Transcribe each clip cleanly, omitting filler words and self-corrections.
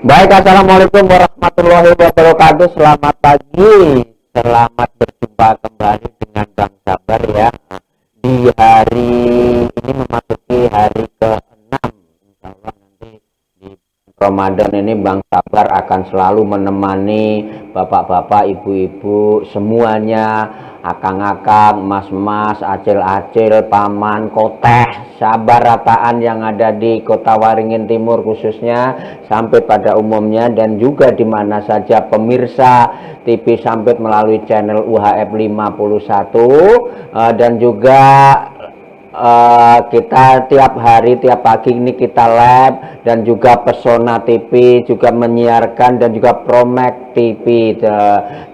Baik, assalamualaikum warahmatullahi wabarakatuh. Selamat pagi, selamat berjumpa kembali dengan Bang Sabar ya. Di hari ini memasuki hari ke-6, insya Allah nanti di Ramadan ini Bang Sabar akan selalu menemani bapak-bapak, ibu-ibu semuanya, akang-akang, mas-mas, acil-acil, paman, koteh, sabar rataan yang ada di Kota Waringin Timur khususnya sampai pada umumnya, dan juga di mana saja pemirsa TV Sampit melalui channel UHF 51, dan juga kita tiap hari, tiap pagi ini kita live, dan juga Pesona TV juga menyiarkan, dan juga Promek TV.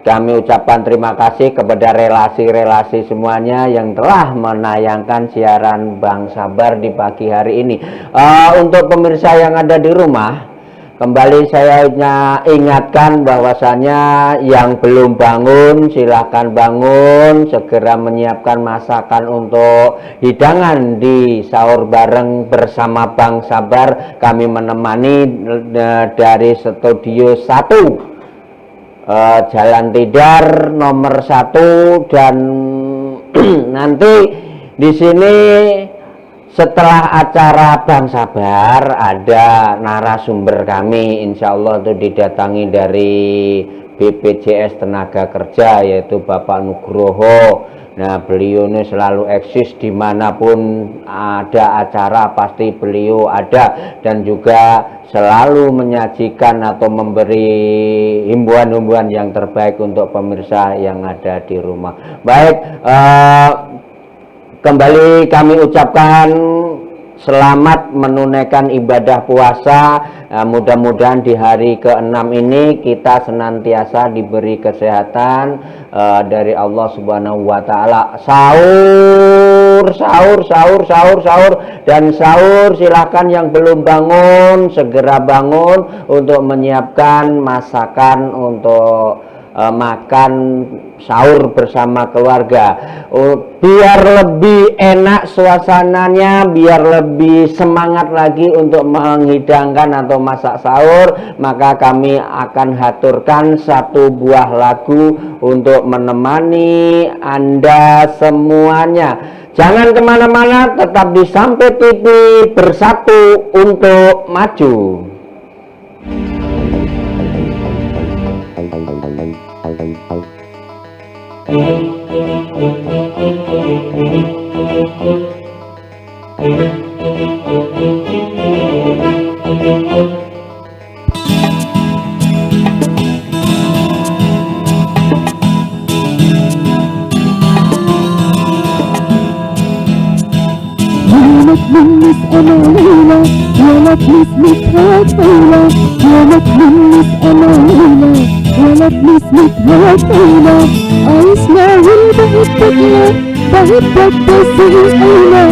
Kami ucapkan terima kasih kepada relasi-relasi semuanya yang telah menayangkan siaran Bang Sabar di pagi hari ini. Untuk pemirsa yang ada di rumah, kembali saya ingatkan bahwasannya yang belum bangun silahkan bangun, segera menyiapkan masakan untuk hidangan di sahur bareng bersama Bang Sabar. Kami menemani dari studio 1 Jalan Tidar nomor 1, dan nanti di sini setelah acara Bang Sabar ada narasumber kami, insya Allah itu didatangi dari BPJS Tenaga Kerja, yaitu Bapak Nugroho. Nah, beliau ini selalu eksis dimanapun ada acara, pasti beliau ada, dan juga selalu menyajikan atau memberi himbauan-himbauan yang terbaik untuk pemirsa yang ada di rumah. Baik, kembali kami ucapkan selamat menunaikan ibadah puasa. Mudah-mudahan di hari ke-6 ini kita senantiasa diberi kesehatan dari Allah Subhanahu wa Ta'ala. Sahur, dan sahur silahkan yang belum bangun segera bangun untuk menyiapkan masakan untuk makan sahur bersama keluarga, biar lebih enak suasananya, biar lebih semangat lagi untuk menghidangkan atau masak sahur. Maka kami akan haturkan satu buah lagu untuk menemani Anda semuanya. Jangan kemana-mana, tetap di Sampit TV, bersatu untuk maju. بحبك بس أنا يا مجنون أنا ليلى، يا مجنون هواك ليلى، يا مجنون أنا ليلى، يا مجنون هواك ليلى. عايز معقول بحبك بحبك بس أنا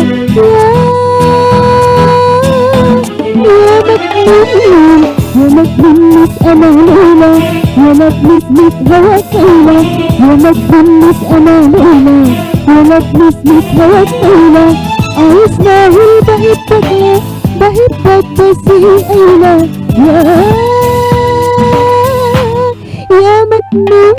يا مجنون.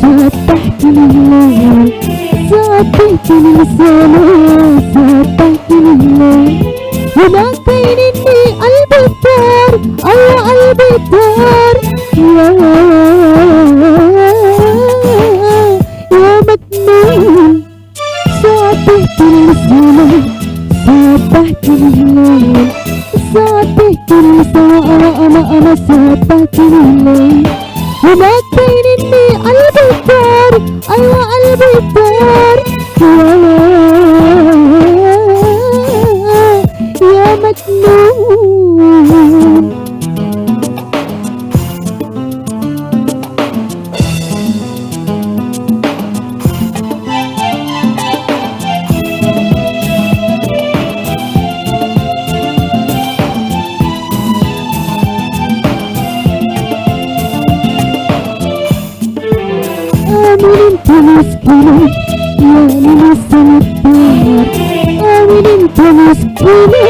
سبحتني الليل، سبحتني السماء، سبحتني الليل، وما كان إني قلبي الدار، الله قلبي الدار، يا مجنون. سبحتني السماء، سبحتني الليل، سبحتني السماء، أنا سبحتني الليل، وما كان إني قلبي الدار، أيوة قلبي الدار، يا مجنون. gunung, ya lili semetar. Aminin kemiskini,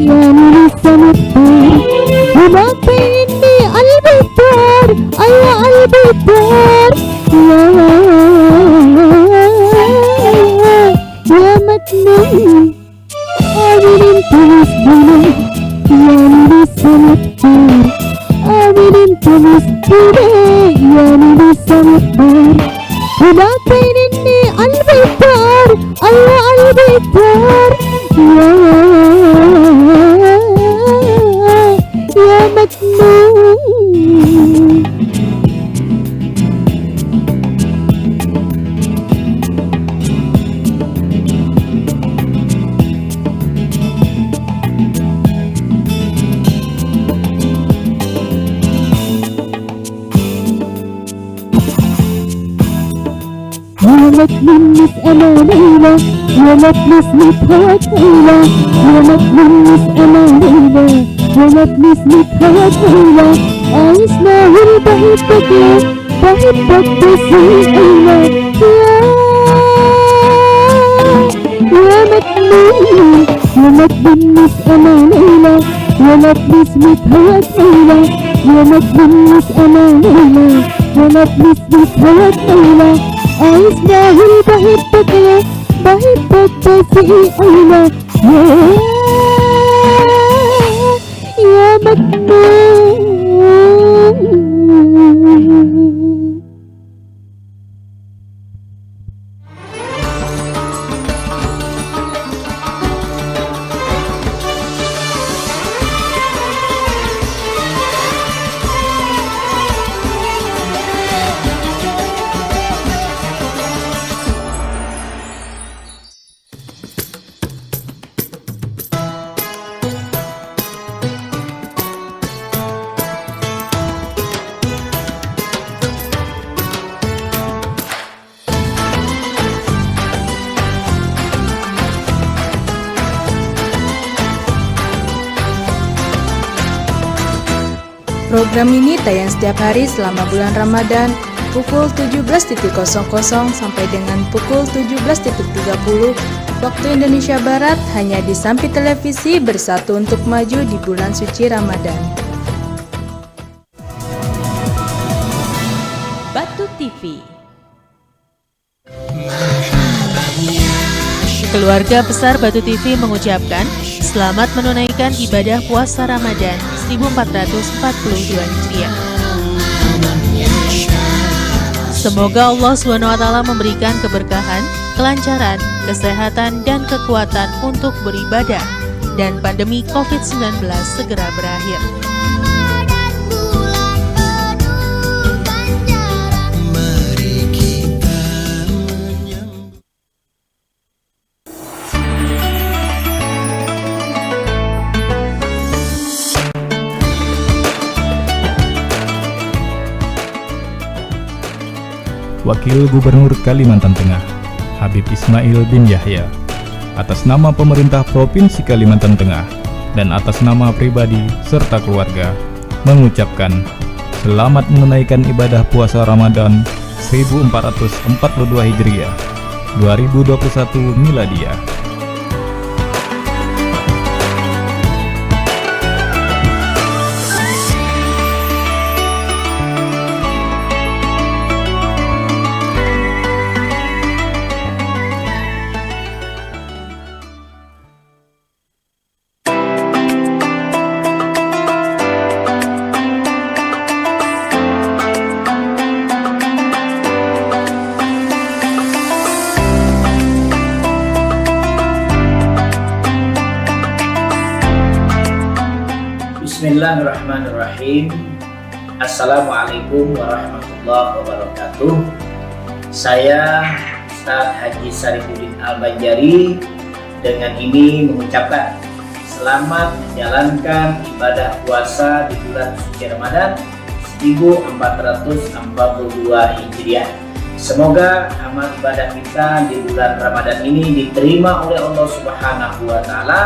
ya lili semetar. Kenapa ini al-Bitar, ayah al-Bitar, ya Matnun. Aminin kemiskini, ya lili semetar. Aminin kemiskini, ya lili semetar. Kenapa ini al-Bitar, ayah al-Bitar, ya Matnun. يا مجنون مسألة ليلى، يا مجلس متهوت ليلى، يا مجنون مسألة ليلى، يا مجلس متهوت ليلى. عايشنا والبحبك يا بحبك تسيئلة، يا مجنون، يا مجنون مسألة ليلى، يا مجلس متهوت ليلى، يا مجنون مسألة ليلى، يا مجلس متهوت ليلى. عايزنا والبحبك يا بحبك تسيئلة، يا مجنون. Program ini tayang setiap hari selama bulan Ramadan pukul 17.00 sampai dengan pukul 17.30 waktu Indonesia Barat hanya di Sampi Televisi Bersatu Untuk Maju di bulan suci Ramadan. Batu TV. Keluarga besar Batu TV mengucapkan selamat menunaikan ibadah puasa Ramadan 1442 Hijriah. Semoga Allah SWT memberikan keberkahan, kelancaran, kesehatan, dan kekuatan untuk beribadah, dan pandemi COVID-19 segera berakhir. Wakil Gubernur Kalimantan Tengah, Habib Ismail bin Yahya, atas nama pemerintah Provinsi Kalimantan Tengah dan atas nama pribadi serta keluarga, mengucapkan selamat menunaikan ibadah puasa Ramadan 1442 Hijriah 2021 Miladiah. Bismillahirrahmanirrahim. Assalamualaikum warahmatullahi wabarakatuh. Saya Ustaz Haji Sarifuddin Al-Banjari dengan ini mengucapkan selamat menjalankan ibadah puasa di bulan suci Ramadan 1442 Hijriah. Semoga amal ibadah kita di bulan Ramadan ini diterima oleh Allah Subhanahu wa taala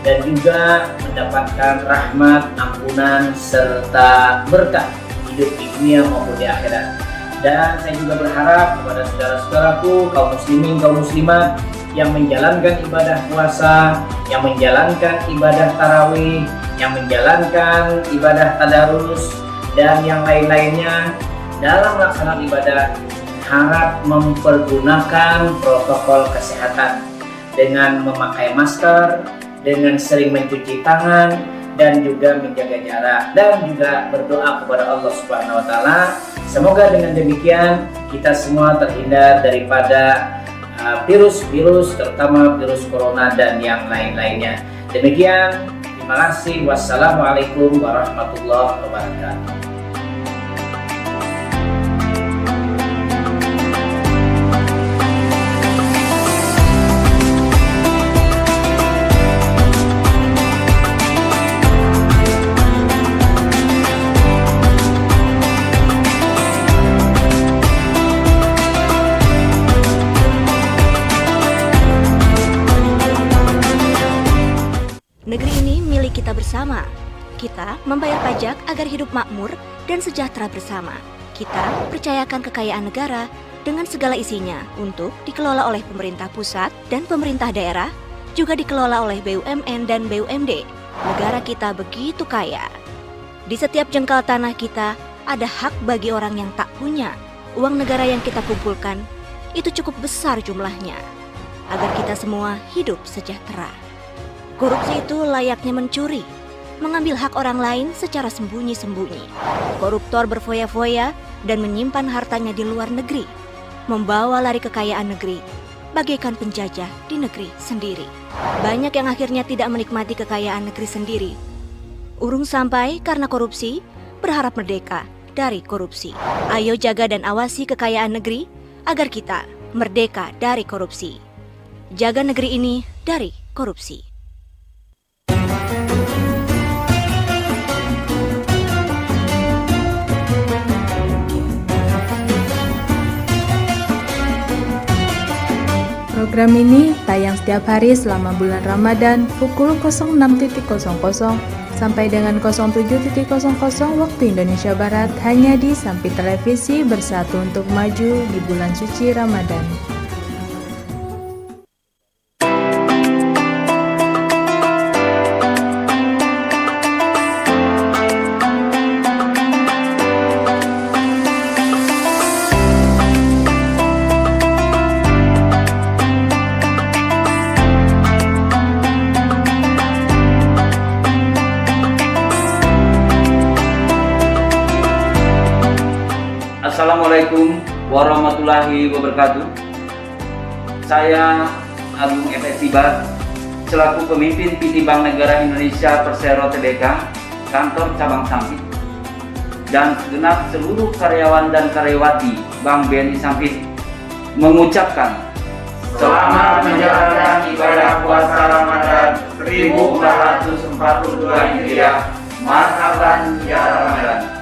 dan juga mendapatkan rahmat, ampunan serta berkah hidup di dunia maupun di akhirat. Dan saya juga berharap kepada saudara-saudaraku, kaum muslimin, kaum muslimat yang menjalankan ibadah puasa, yang menjalankan ibadah tarawih, yang menjalankan ibadah tadarus, dan yang lain-lainnya dalam melaksanakan ibadah, harap mempergunakan protokol kesehatan dengan memakai masker, dengan sering mencuci tangan, dan juga menjaga jarak, dan juga berdoa kepada Allah Subhanahu wa Ta'ala. Semoga dengan demikian kita semua terhindar daripada virus-virus, terutama virus corona dan yang lain-lainnya. Demikian, terima kasih. Wassalamualaikum warahmatullahi wabarakatuh. Negeri ini milik kita bersama. Kita membayar pajak agar hidup makmur dan sejahtera bersama. Kita percayakan kekayaan negara dengan segala isinya untuk dikelola oleh pemerintah pusat dan pemerintah daerah, juga dikelola oleh BUMN dan BUMD. Negara kita begitu kaya. Di setiap jengkal tanah kita ada hak bagi orang yang tak punya. Uang negara yang kita kumpulkan itu cukup besar jumlahnya, agar kita semua hidup sejahtera. Korupsi itu layaknya mencuri, mengambil hak orang lain secara sembunyi-sembunyi. Koruptor berfoya-foya dan menyimpan hartanya di luar negeri, membawa lari kekayaan negeri, bagaikan penjajah di negeri sendiri. Banyak yang akhirnya tidak menikmati kekayaan negeri sendiri. Urung sampai karena korupsi, berharap merdeka dari korupsi. Ayo jaga dan awasi kekayaan negeri, agar kita merdeka dari korupsi. Jaga negeri ini dari korupsi. Program ini tayang setiap hari selama bulan Ramadan pukul 06.00 sampai dengan 07.00 waktu Indonesia Barat, hanya di Sampi Televisi Bersatu Untuk Maju di bulan suci Ramadan. Assalamualaikum warahmatullahi wabarakatuh. Saya Agung F.S. Tibar, selaku pemimpin PT Bank Negara Indonesia Persero Tbk, kantor cabang Sampit, dan segenap seluruh karyawan dan karyawati Bank BNI Sampit mengucapkan selamat menjalankan ibadah puasa Ramadan 1442 Hijriah. Marhaban ya Ramadan.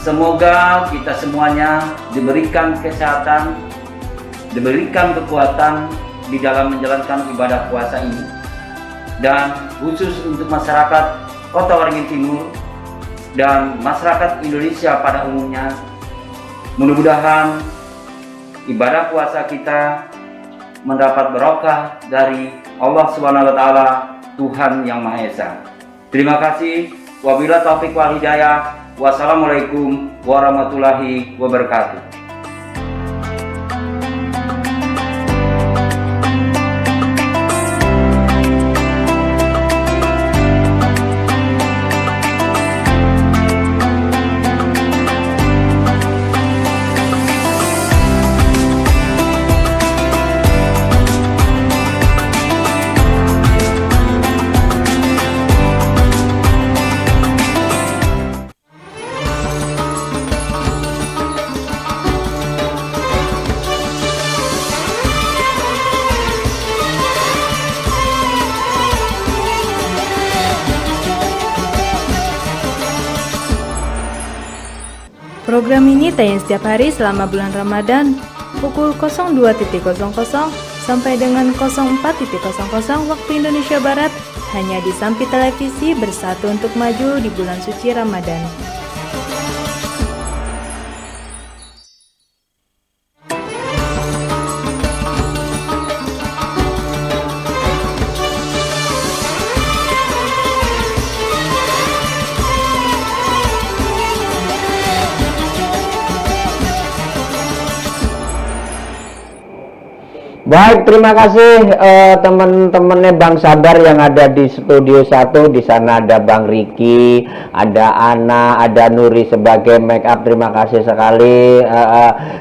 Semoga kita semuanya diberikan kesehatan, diberikan kekuatan di dalam menjalankan ibadah puasa ini. Dan khusus untuk masyarakat Kota Waringin Timur dan masyarakat Indonesia pada umumnya, mudah-mudahan ibadah puasa kita mendapat berkah dari Allah Subhanahu wa Ta'ala, Tuhan Yang Maha Esa. Terima kasih. Wabillahi taufiq wal hidayah. Wassalamualaikum warahmatullahi wabarakatuh. Program ini tayang setiap hari selama bulan Ramadan pukul 02.00 sampai dengan 04.00 waktu Indonesia Barat, hanya di Sampi Televisi Bersatu Untuk Maju di bulan suci Ramadan. Baik, terima kasih teman-temannya Bang Sabar yang ada di studio 1. Di sana ada Bang Riki, ada Ana, ada Nuri sebagai make up. Terima kasih sekali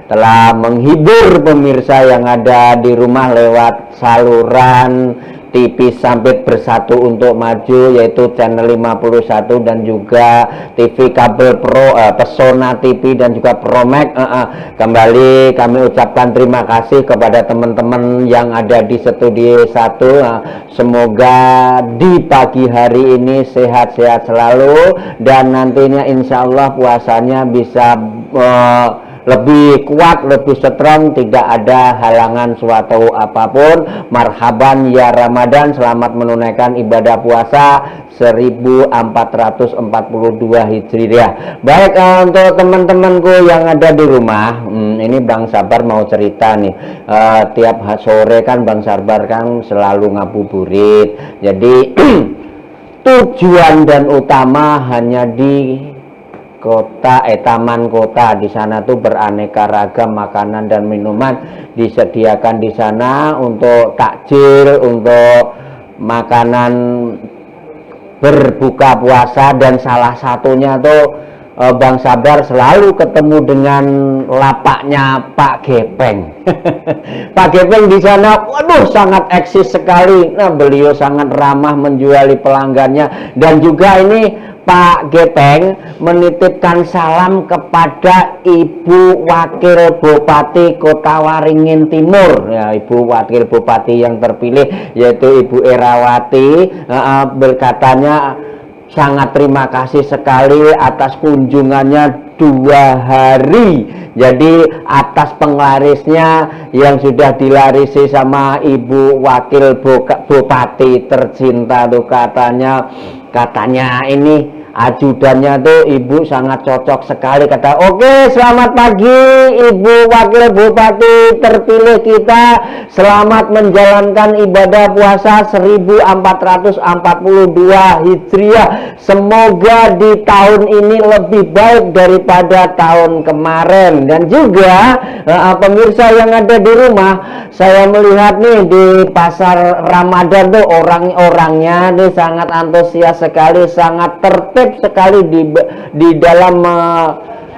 telah menghibur pemirsa yang ada di rumah lewat saluran TV Sampit Bersatu Untuk Maju, yaitu channel 51 dan juga TV kabel Pro, Pesona TV dan juga Promax. Kembali kami ucapkan terima kasih kepada teman-teman yang ada di studio 1. Semoga di pagi hari ini sehat-sehat selalu dan nantinya insya Allah puasanya bisa lebih kuat, lebih strong, tidak ada halangan suatu apapun. Marhaban ya Ramadan, selamat menunaikan ibadah puasa 1442 Hijriah. Baik, untuk teman-temanku yang ada di rumah, ini Bang Sabar mau cerita nih. Tiap sore kan Bang Sabar kan selalu ngabuburit. Jadi tujuan dan utama hanya di taman kota. Di sana tuh beraneka ragam makanan dan minuman disediakan di sana untuk takjil, untuk makanan berbuka puasa, dan salah satunya tuh Bang Sabar selalu ketemu dengan lapaknya Pak Gepeng. Pak Gepeng di sana, waduh, sangat eksis sekali. Nah, beliau sangat ramah menjuali pelanggannya, dan juga ini Pak Gepeng menitipkan salam kepada Ibu Wakil Bupati Kota Waringin Timur, ya, Ibu Wakil Bupati yang terpilih yaitu Ibu Erawati. Berkatanya sangat terima kasih sekali atas kunjungannya 2 hari. Jadi atas penglarisnya yang sudah dilarisi sama Ibu Wakil Bupati tercinta tuh, katanya ini ajudannya tuh Ibu sangat cocok sekali. Kata, oke, selamat pagi Ibu Wakil Bupati terpilih kita, selamat menjalankan ibadah puasa 1442 Hijriah. Semoga di tahun ini lebih baik daripada tahun kemarin. Dan juga pemirsa yang ada di rumah, saya melihat nih di pasar Ramadan tuh orang-orangnya nih sangat antusias sekali, sangat tertib sekali di dalam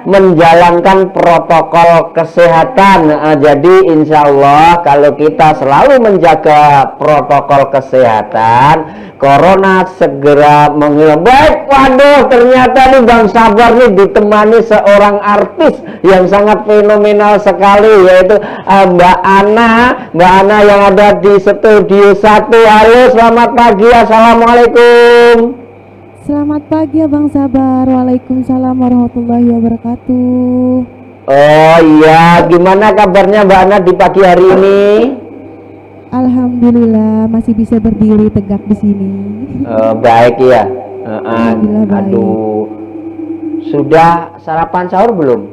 menjalankan protokol kesehatan. Jadi insya Allah kalau kita selalu menjaga protokol kesehatan, corona segera menghilang. Baik, waduh, ternyata nih Bang Sabar nih ditemani seorang artis yang sangat fenomenal sekali, yaitu Mbak Ana yang ada di studio 1. Halo, selamat pagi, assalamualaikum. Selamat pagi Abang Sabar. Waalaikumsalam warahmatullahi wabarakatuh. Oh iya, gimana kabarnya Mbak Ana di pagi hari ini? Alhamdulillah masih bisa berdiri tegak di sini. Baik ya. Alhamdulillah baik. Aduh, sudah sarapan sahur belum?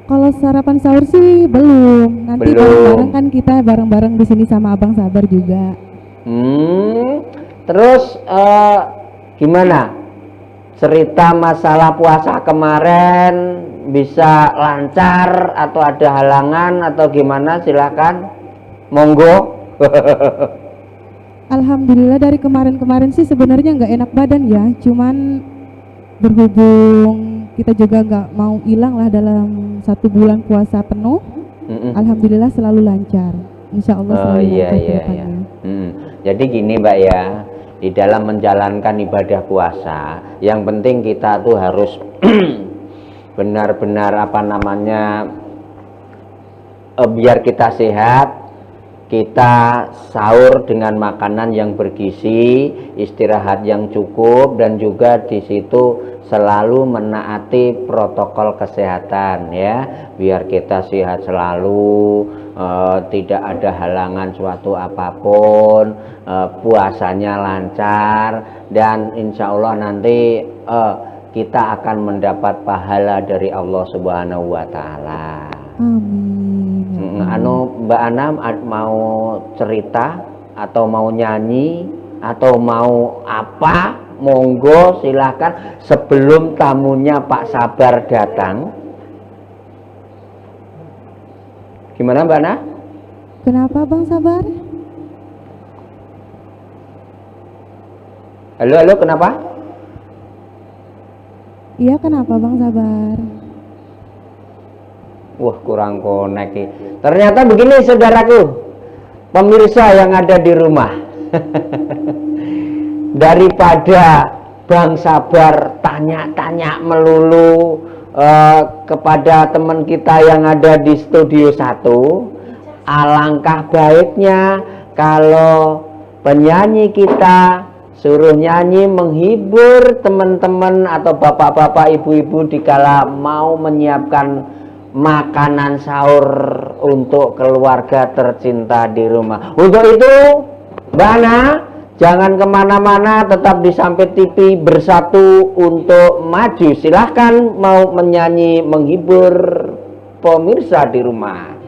Kalau sarapan sahur sih belum. Nanti bareng-bareng kan, kita bareng-bareng di sini sama Abang Sabar juga. Terus gimana cerita masalah puasa kemarin, bisa lancar atau ada halangan atau gimana? Silakan, monggo. Alhamdulillah dari kemarin-kemarin sih sebenarnya nggak enak badan ya, cuman berhubung kita juga nggak mau hilang lah dalam 1 bulan puasa penuh. Alhamdulillah selalu lancar, insya Allah selalu lancar ke depannya. Jadi gini Mbak ya, di dalam menjalankan ibadah puasa, yang penting kita tuh harus benar-benar biar kita sehat, kita sahur dengan makanan yang bergizi, istirahat yang cukup, dan juga di situ selalu menaati protokol kesehatan ya, biar kita sehat selalu, tidak ada halangan suatu apapun, puasanya lancar, dan insya Allah nanti kita akan mendapat pahala dari Allah Subhanahu wa Ta'ala. Amin. Mbak Ana mau cerita atau mau nyanyi atau mau apa? Monggo silahkan sebelum tamunya Pak Sabar datang. Gimana Mbak Ana? Kenapa Bang Sabar? Halo, kenapa? Iya, kenapa Bang Sabar? Wah, kurang konek. Ternyata begini saudaraku, pemirsa yang ada di rumah. Daripada Bang Sabar tanya-tanya melulu kepada teman kita yang ada di studio 1, alangkah baiknya kalau penyanyi kita suruh nyanyi menghibur teman-teman atau bapak-bapak, ibu-ibu dikala mau menyiapkan makanan sahur untuk keluarga tercinta di rumah. Untuk itu, Mbak Ana, jangan kemana-mana, tetap di Sampit TV bersatu untuk maju. Silahkan mau menyanyi menghibur pemirsa di rumah.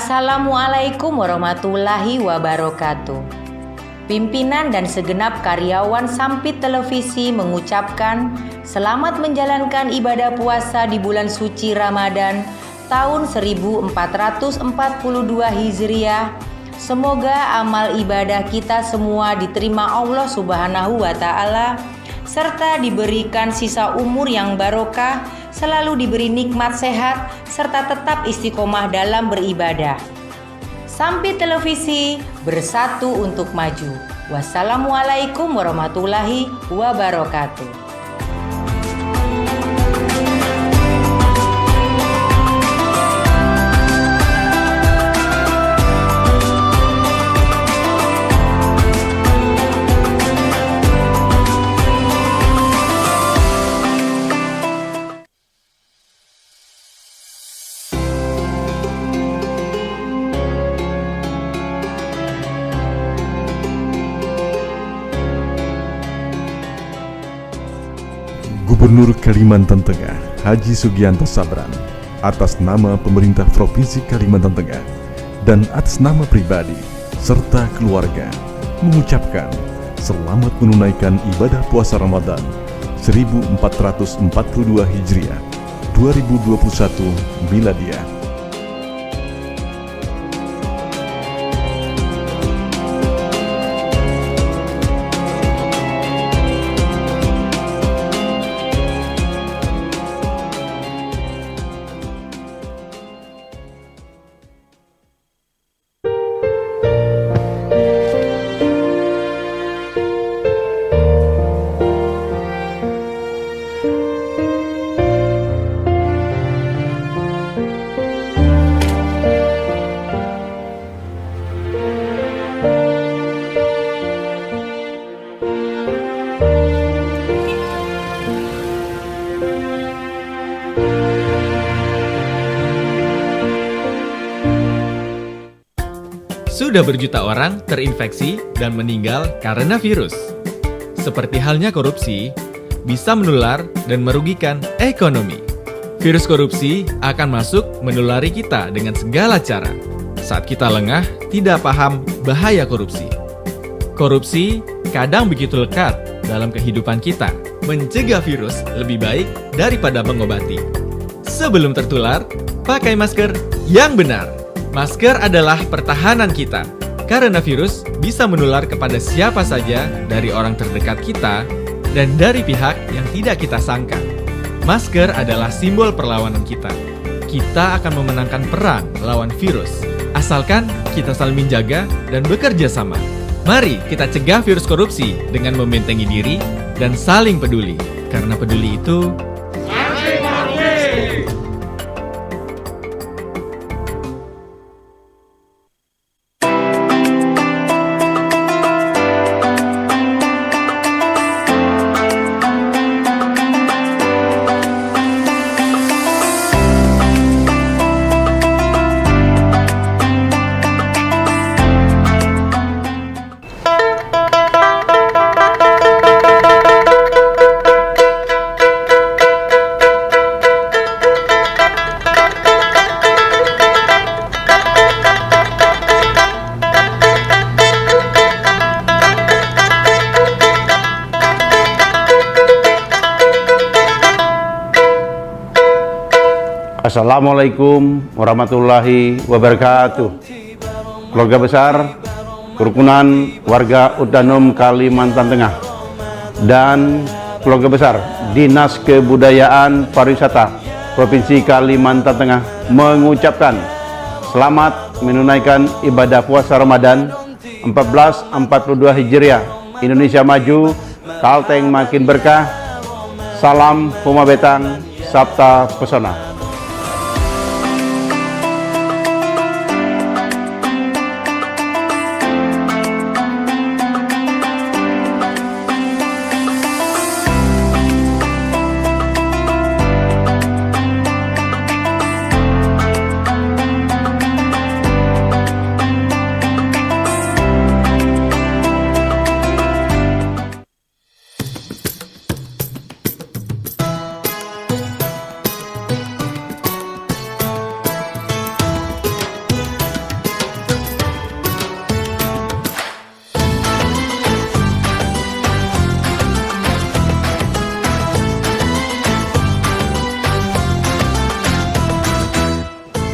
Assalamualaikum warahmatullahi wabarakatuh. Pimpinan dan segenap karyawan Sampit Televisi mengucapkan selamat menjalankan ibadah puasa di bulan suci Ramadan tahun 1442 Hijriah. Semoga amal ibadah kita semua diterima Allah Subhanahu wa Ta'ala, serta diberikan sisa umur yang barokah, selalu diberi nikmat sehat, serta tetap istiqomah dalam beribadah. Sampit Televisi bersatu untuk maju. Wassalamualaikum warahmatullahi wabarakatuh. Gubernur Kalimantan Tengah Haji Sugianto Sabran atas nama pemerintah Provinsi Kalimantan Tengah dan atas nama pribadi serta keluarga mengucapkan selamat menunaikan ibadah puasa Ramadan 1442 Hijriah 2021 Miladiah. Sudah berjuta orang terinfeksi dan meninggal karena virus. Seperti halnya korupsi, bisa menular dan merugikan ekonomi. Virus korupsi akan masuk menulari kita dengan segala cara. Saat kita lengah, tidak paham bahaya korupsi. Korupsi kadang begitu lekat dalam kehidupan kita. Mencegah virus lebih baik daripada mengobati. Sebelum tertular, pakai masker yang benar. Masker adalah pertahanan kita, karena virus bisa menular kepada siapa saja dari orang terdekat kita dan dari pihak yang tidak kita sangka. Masker adalah simbol perlawanan kita. Kita akan memenangkan perang lawan virus, asalkan kita saling menjaga dan bekerja sama. Mari kita cegah virus korupsi dengan membentengi diri dan saling peduli, karena peduli itu Assalamualaikum warahmatullahi wabarakatuh. Keluarga besar Kerukunan Warga Udanum Kalimantan Tengah dan keluarga besar Dinas Kebudayaan Pariwisata Provinsi Kalimantan Tengah mengucapkan selamat menunaikan ibadah puasa Ramadan 1442 Hijriah. Indonesia maju, Kalteng makin berkah. Salam Huma Betang, Sabta Pesona.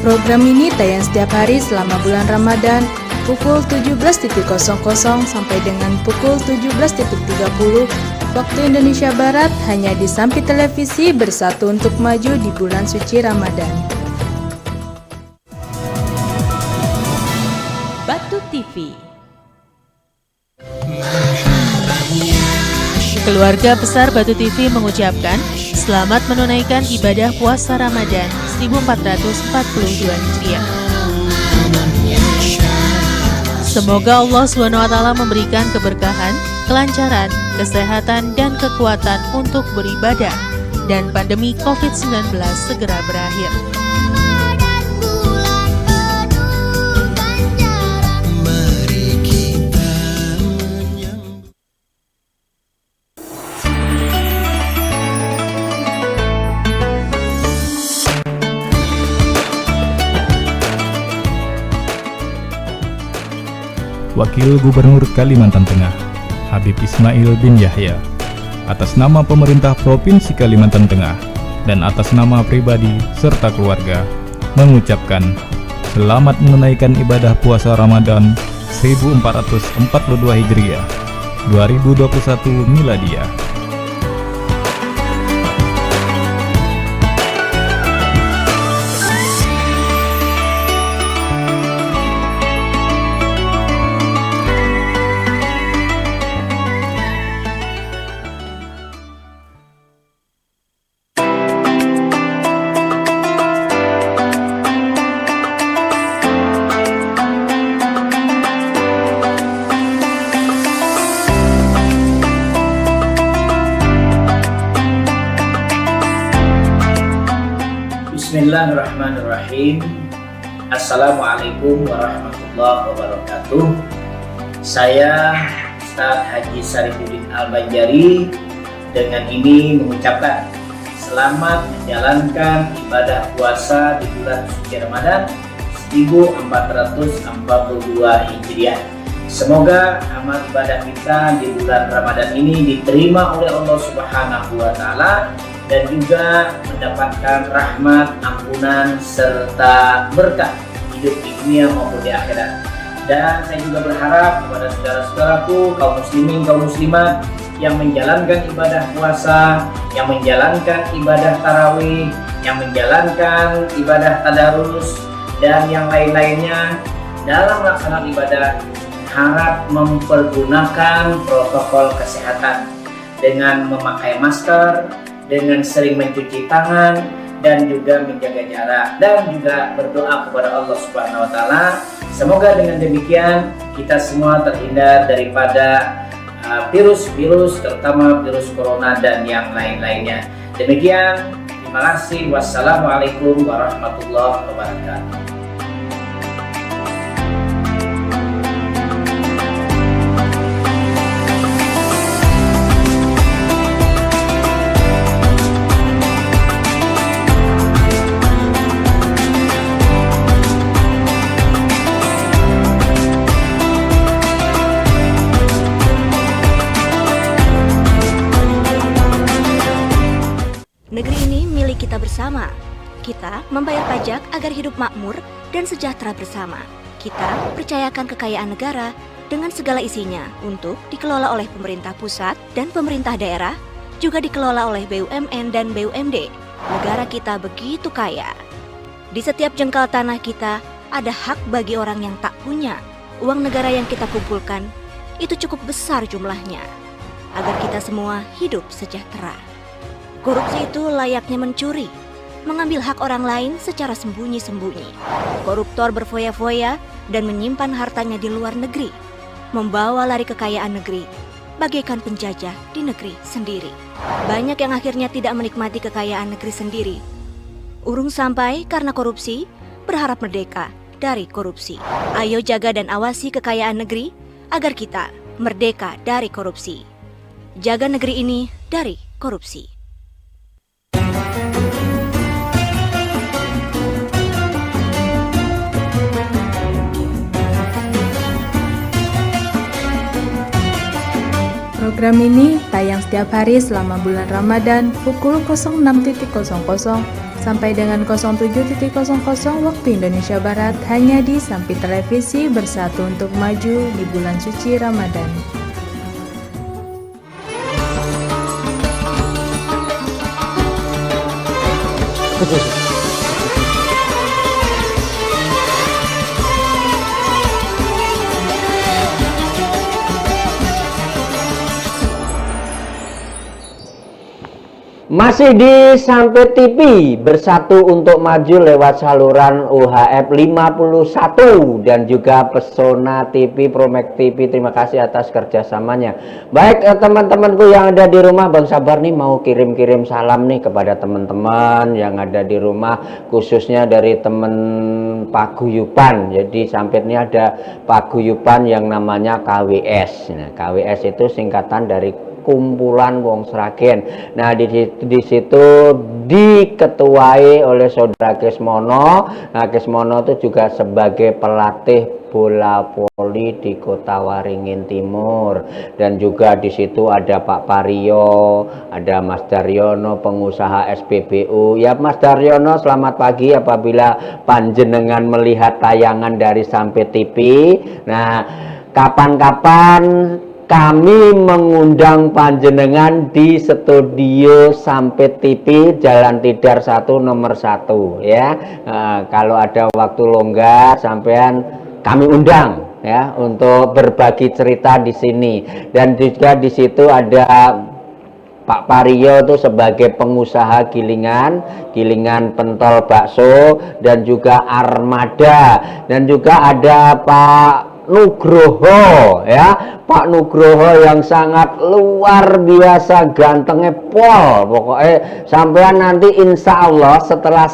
Program ini tayang setiap hari selama bulan Ramadan pukul 17.00 sampai dengan pukul 17.30 waktu Indonesia Barat hanya di Sampi Televisi Bersatu untuk Maju di bulan suci Ramadan. Batu TV. Keluarga besar Batu TV mengucapkan selamat menunaikan ibadah puasa Ramadan 1442 Hijriah. Semoga Allah SWT memberikan keberkahan, kelancaran, kesehatan, dan kekuatan untuk beribadah dan pandemi COVID-19 segera berakhir. Wakil Gubernur Kalimantan Tengah, Habib Ismail bin Yahya, atas nama pemerintah Provinsi Kalimantan Tengah dan atas nama pribadi serta keluarga, mengucapkan selamat menunaikan ibadah puasa Ramadan 1442 Hijriah 2021 Miladiah. Bismillahirrahmanirrahim. Assalamualaikum warahmatullahi wabarakatuh. Saya Ustaz Haji Sarifuddin Al-Banjari dengan ini mengucapkan selamat menjalankan ibadah puasa di bulan suci Ramadan 1442 Hijriah. Semoga amal ibadah kita di bulan Ramadan ini diterima oleh Allah Subhanahu wa taala dan juga mendapatkan rahmat, ampunan, serta berkah hidup di dunia maupun di akhirat. Dan saya juga berharap kepada saudara-saudaraku, kaum muslimin, kaum muslimat yang menjalankan ibadah puasa, yang menjalankan ibadah tarawih, yang menjalankan ibadah tadarus, dan yang lain-lainnya dalam melaksanakan ibadah, harap mempergunakan protokol kesehatan dengan memakai masker, dengan sering mencuci tangan, dan juga menjaga jarak, dan juga berdoa kepada Allah Subhanahu wa taala. Semoga dengan demikian kita semua terhindar daripada virus-virus, terutama virus corona dan yang lain-lainnya. Demikian, terima kasih. Wassalamualaikum warahmatullahi wabarakatuh. Negeri ini milik kita bersama. Kita membayar pajak agar hidup makmur dan sejahtera bersama. Kita percayakan kekayaan negara dengan segala isinya untuk dikelola oleh pemerintah pusat dan pemerintah daerah, juga dikelola oleh BUMN dan BUMD. Negara kita begitu kaya. Di setiap jengkal tanah kita ada hak bagi orang yang tak punya. Uang negara yang kita kumpulkan itu cukup besar jumlahnya, agar kita semua hidup sejahtera. Korupsi itu layaknya mencuri, mengambil hak orang lain secara sembunyi-sembunyi. Koruptor berfoya-foya dan menyimpan hartanya di luar negeri, membawa lari kekayaan negeri, bagaikan penjajah di negeri sendiri. Banyak yang akhirnya tidak menikmati kekayaan negeri sendiri. Urung sampai karena korupsi, berharap merdeka dari korupsi. Ayo jaga dan awasi kekayaan negeri agar kita merdeka dari korupsi. Jaga negeri ini dari korupsi. Program ini tayang setiap hari selama bulan Ramadan pukul 06.00 sampai dengan 07.00 waktu Indonesia Barat hanya di Sampit Televisi Bersatu untuk Maju di bulan suci Ramadan. Masih di Sampit TV Bersatu untuk Maju lewat saluran UHF 51 dan juga Pesona TV, Promek TV. Terima kasih atas kerjasamanya. Baik teman-temanku yang ada di rumah, Bang Sabar nih mau kirim-kirim salam nih kepada teman-teman yang ada di rumah, khususnya dari teman paguyuban. Jadi Sampit ini ada paguyuban yang namanya KWS. Nah, KWS itu singkatan dari kumpulan wong Sragen. Nah, di situ diketuai oleh Saudara Kismono. Nah, Kismono itu juga sebagai pelatih bola voli di Kota Waringin Timur, dan juga di situ ada Pak Pario, ada Mas Daryono, pengusaha SPBU. Ya, Mas Daryono, selamat pagi apabila panjenengan melihat tayangan dari Sampit TV. Nah, kapan-kapan kami mengundang panjenengan di studio Sampit TV Jalan Tidar 1 nomor 1 ya. Kalau ada waktu longgar sampean kami undang ya untuk berbagi cerita di sini. Dan juga di situ ada Pak Pario itu sebagai pengusaha gilingan pentol bakso dan juga armada, dan juga ada Pak Nugroho ya, Pak Nugroho yang sangat luar biasa gantengnya pol. Pokoknya sampean nanti insya Allah setelah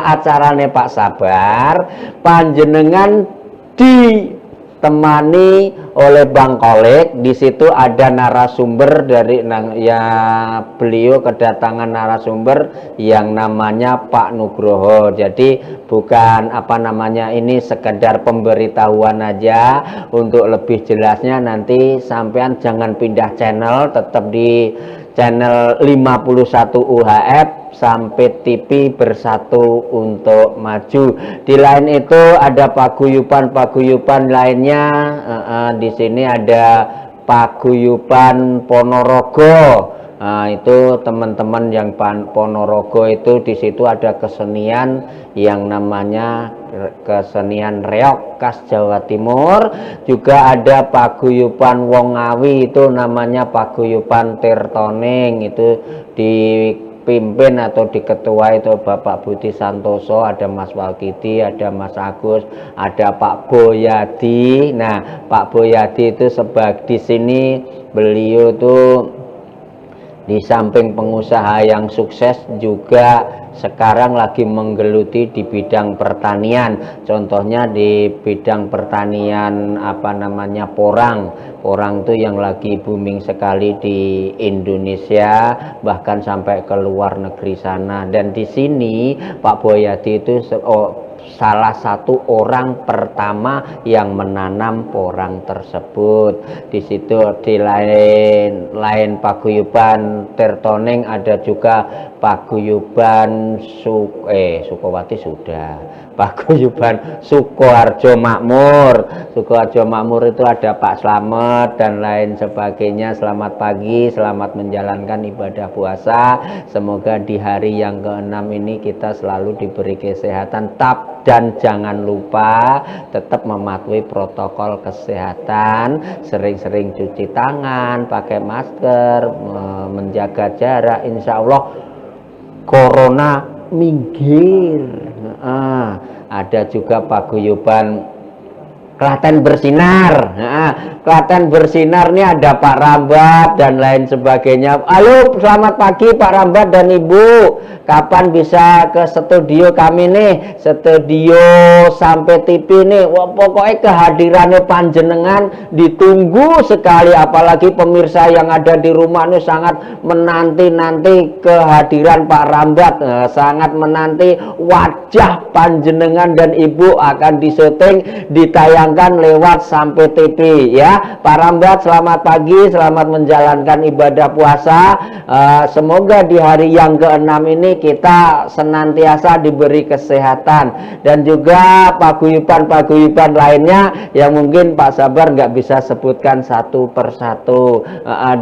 acaranya Pak Sabar, panjenengan ditemani oleh Bang Kolek. Di situ ada narasumber dari beliau kedatangan narasumber yang namanya Pak Nugroho. Jadi bukan ini sekedar pemberitahuan aja. Untuk lebih jelasnya nanti sampean jangan pindah channel, tetap di channel 51 UHF Sampit TV Bersatu untuk Maju. Di lain itu ada paguyuban lainnya. Di sini ada paguyuban Ponorogo. Itu teman-teman yang Ponorogo itu di situ ada kesenian yang namanya kesenian reok khas Jawa Timur. Juga ada paguyuban Wong Ngawi, itu namanya paguyuban Tirtoning. Itu dipimpin atau diketuai itu Bapak Budi Santoso, ada Mas Walkiti, ada Mas Agus, ada Pak Boyadi. Nah, Pak Boyadi itu di sini beliau tuh di samping pengusaha yang sukses juga sekarang lagi menggeluti di bidang pertanian. Contohnya di bidang pertanian porang tuh yang lagi booming sekali di Indonesia, bahkan sampai ke luar negeri sana. Dan di sini Pak Boyadi itu salah satu orang pertama yang menanam porang tersebut. Di situ di lain paguyuban Tirtoning ada juga paguyuban Sukowati sudah. Paguyuban Sukoharjo Makmur. Sukoharjo Makmur itu ada Pak Slamet dan lain sebagainya. Selamat pagi, selamat menjalankan ibadah puasa. Semoga di hari yang ke-6 ini kita selalu diberi kesehatan. Dan jangan lupa tetap mematuhi protokol kesehatan, sering-sering cuci tangan, pakai masker, menjaga jarak. Insya Allah corona minggir. Ada juga paguyuban Klaten Bersinar. Klaten Bersinar ini ada Pak Rambat dan lain sebagainya. Halo, selamat pagi Pak Rambat dan Ibu. Kapan bisa ke studio kami nih, studio Sampit TV nih? Wah, pokoknya kehadirannya panjenengan ditunggu sekali, apalagi pemirsa yang ada di rumah nih sangat menanti-nanti kehadiran Pak Rambat. Sangat menanti wajah panjenengan dan Ibu akan disyuting, ditayang dihidangkan lewat sampai TV ya. Pak Rambat, selamat pagi, selamat menjalankan ibadah puasa. Semoga di hari yang ke-6 ini kita senantiasa diberi kesehatan, dan juga paguyuban-paguyuban lainnya yang mungkin Pak Sabar nggak bisa sebutkan satu persatu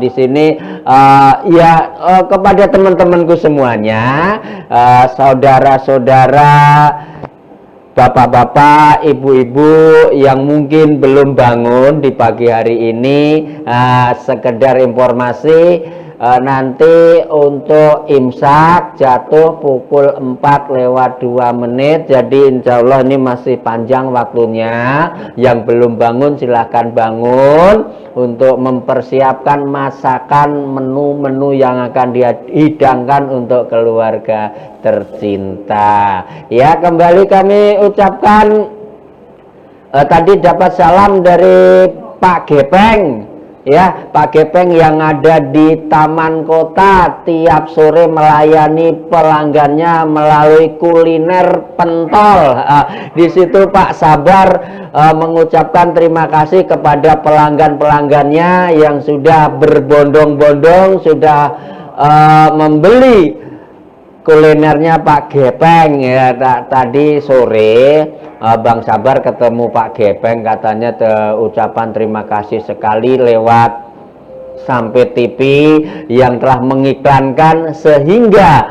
di sini. Kepada teman-temanku semuanya, saudara-saudara, bapak-bapak, ibu-ibu yang mungkin belum bangun di pagi hari ini, sekedar informasi, nanti untuk imsak jatuh pukul 4:02. Jadi insya Allah ini masih panjang waktunya. Yang belum bangun silahkan bangun untuk mempersiapkan masakan menu-menu yang akan dihidangkan untuk keluarga tercinta. Ya, kembali kami ucapkan tadi dapat salam dari Pak Gepeng. Ya, Pak Gepeng yang ada di Taman Kota tiap sore melayani pelanggannya melalui kuliner pentol. Di situ Pak Sabar mengucapkan terima kasih kepada pelanggan-pelanggannya yang sudah berbondong-bondong, sudah membeli kulinernya Pak Gepeng ya. Tadi sore Bang Sabar ketemu Pak Gepeng, katanya ucapan terima kasih sekali lewat sampai TV yang telah mengiklankan sehingga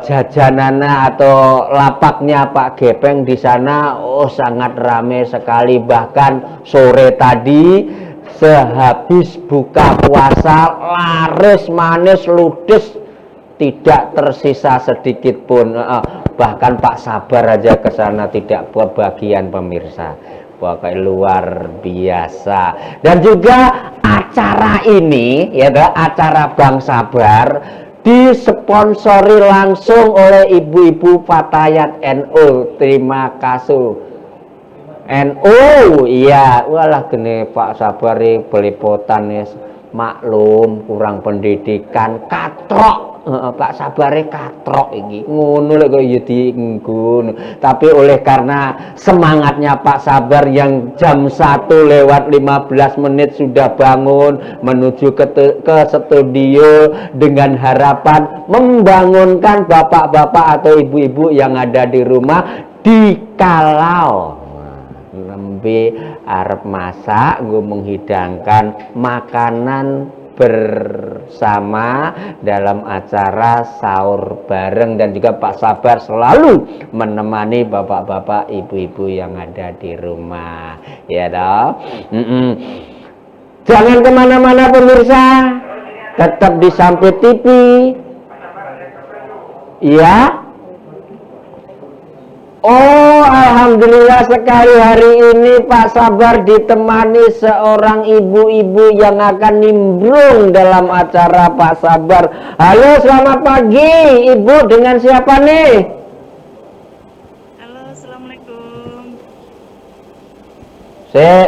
jajanannya atau lapaknya Pak Gepeng di sana sangat ramai sekali. Bahkan sore tadi sehabis buka puasa laris manis ludes, tidak tersisa sedikit pun. Bahkan Pak Sabar aja ke sana tidak kebagian pemirsa. Pokoknya luar biasa. Dan juga acara ini ya, acara Bang Sabar disponsori langsung oleh ibu-ibu Fatayat NU. Terima kasih NU. Iya, walah gini Pak Sabar belipotan ya, maklum kurang pendidikan, katrok. Pak Sabare katrok iki ngono lek kok ya dienggun. Tapi oleh karena semangatnya Pak Sabar yang jam 1:15 sudah bangun menuju ke studio dengan harapan membangunkan bapak-bapak atau ibu-ibu yang ada di rumah dikalau nembe arep masak nggo menghidangkan makanan bersama dalam acara sahur bareng. Dan juga Pak Sabar selalu menemani bapak-bapak ibu-ibu yang ada di rumah ya toh. Jangan kemana-mana pemirsa, tetap di Sampai TV ya. Oh, alhamdulillah sekali hari ini Pak Sabar ditemani seorang ibu-ibu yang akan nimbrung dalam acara Pak Sabar. Halo, selamat pagi Ibu, dengan siapa nih? Halo, assalamualaikum.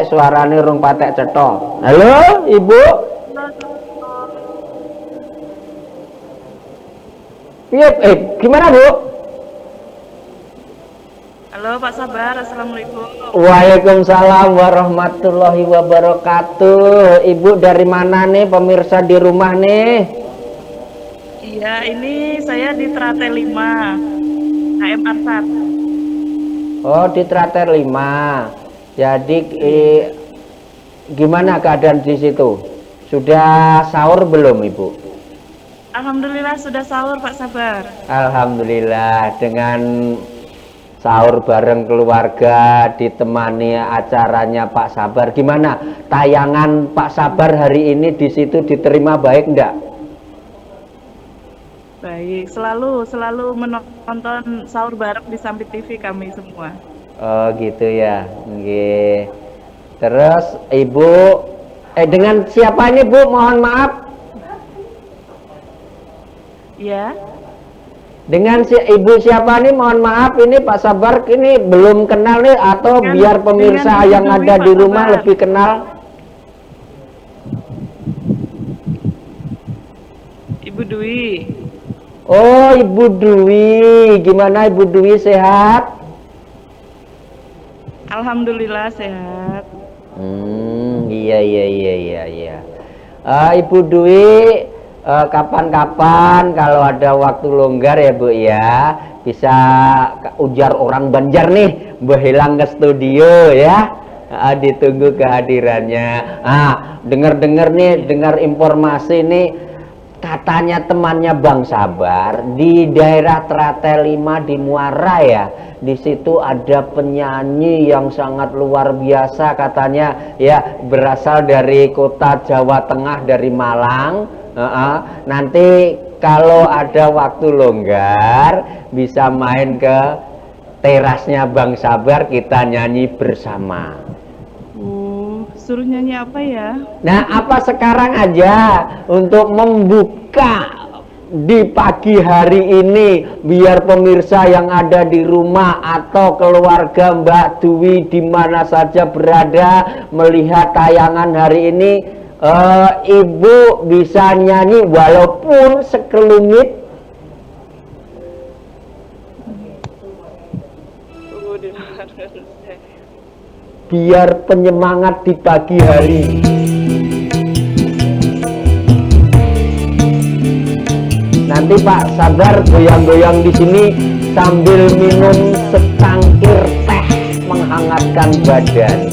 Suarane rung patek cetok. Halo Ibu. Gimana Bu? Halo Pak Sabar, assalamualaikum. Waalaikumsalam warahmatullahi wabarakatuh. Ibu dari mana nih, pemirsa di rumah nih? Iya, ini saya di Trate 5, KM Arsat. Oh, di Trate 5. Jadi gimana keadaan di situ? Sudah sahur belum Ibu? Alhamdulillah sudah sahur Pak Sabar. Alhamdulillah, dengan sahur bareng keluarga ditemani acaranya Pak Sabar. Gimana tayangan Pak Sabar hari ini di situ diterima baik enggak? Baik, selalu menonton sahur bareng di Sampai TV kami semua. Oh gitu ya. Nggih. Terus Ibu dengan siapa ini Bu? Mohon maaf. Ya. Dengan ibu siapa nih, mohon maaf, ini Pak Sabar ini belum kenal nih, atau biar pemirsa yang ada di rumah lebih kenal. Ibu Dwi. Oh, Ibu Dwi. Gimana Ibu Dwi, sehat? Alhamdulillah sehat. Iya. Ibu Dwi, kapan-kapan kalau ada waktu longgar ya Bu ya, bisa ujar orang Banjar nih, berhilang ke studio ya. Ditunggu kehadirannya. Dengar-dengar nih, dengar informasi nih, katanya temannya Bang Sabar di daerah Trate 5 di Muara ya. Di situ ada penyanyi yang sangat luar biasa katanya ya, berasal dari kota Jawa Tengah, dari Malang. Nanti kalau ada waktu longgar bisa main ke terasnya Bang Sabar, kita nyanyi bersama. Suruh nyanyi apa ya? Nah, apa sekarang aja untuk membuka di pagi hari ini, biar pemirsa yang ada di rumah atau keluarga Mbak Dwi di mana saja berada melihat tayangan hari ini, Ibu bisa nyanyi walaupun sekelumit. Biar penyemangat di pagi hari. Nanti Pak Sabar goyang-goyang di sini sambil minum secangkir teh menghangatkan badan.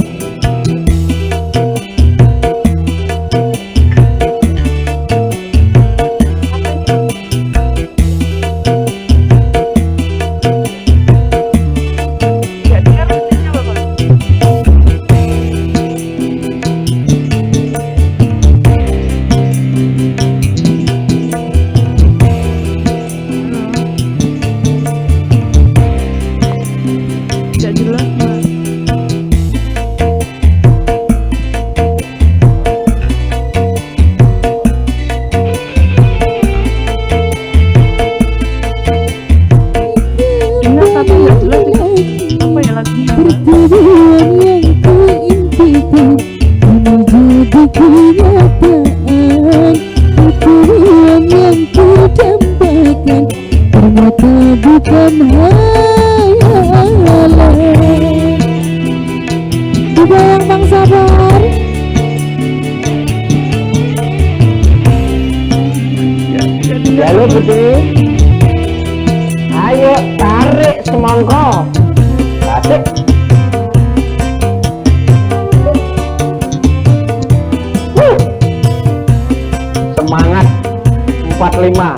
Ayo tarik semangka. Asik. Semangat 45.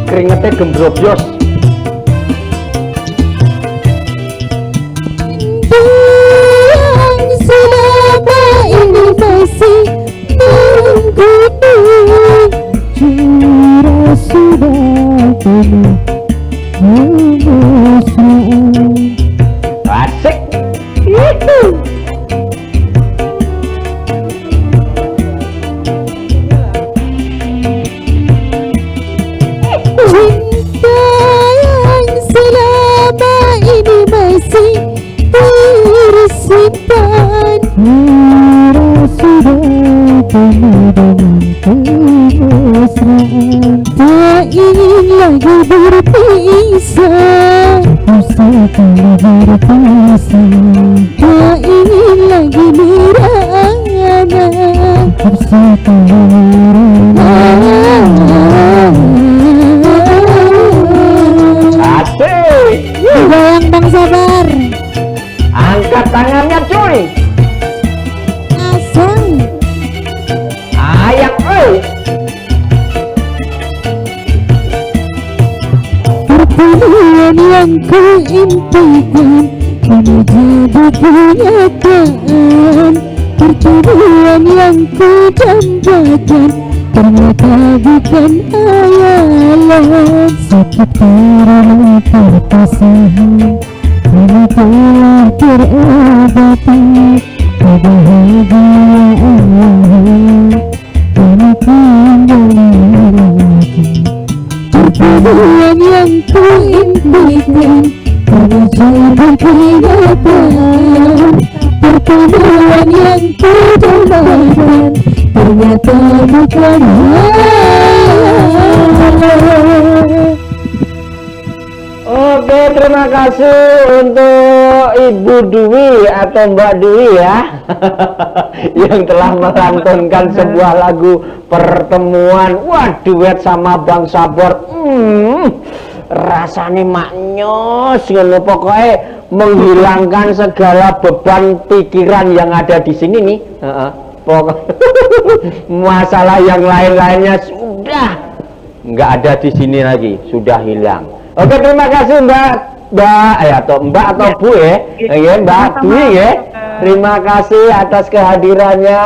Keringetnya gembrobyos. Yang selama ini masih menggunung curah sudah penuh mesra. Asik. Itu. Cinta yang selama ini masih tersimpan sudah penuh dengan kemesraan. Tak ingin lagi berpisah, sekali berpisah. Tak ingin lagi merana, sekali merana. Asik. Goyang Bang Sabar. Angkat tangannya cuy. Asang. Ayak Pertemuan yang ku impikan menjadi kenyataan. Pertemuan yang ku dambakan ternyata bukan hayalan. Sakit karena perpisahan kini telah terobati. Kebahagiaan kini kembali lagi. Pertemuan yang ku impikan menjadi kenyataan. Pertemuan yang ku dambakan ternyata bukan hayalan. Oke terima kasih untuk Ibu Dwi atau Mbak Dwi ya yang telah melantunkan sebuah lagu pertemuan. Wah, duet sama Bang Sabar. Rasanya maknyos ngono, pokoknya menghilangkan segala beban pikiran yang ada di sini nih. Masalah yang lain-lainnya sudah nggak ada di sini lagi, sudah hilang. Oke, terima kasih Mbak atau Bu ya, Mbak Dwi ya. Terima kasih atas kehadirannya,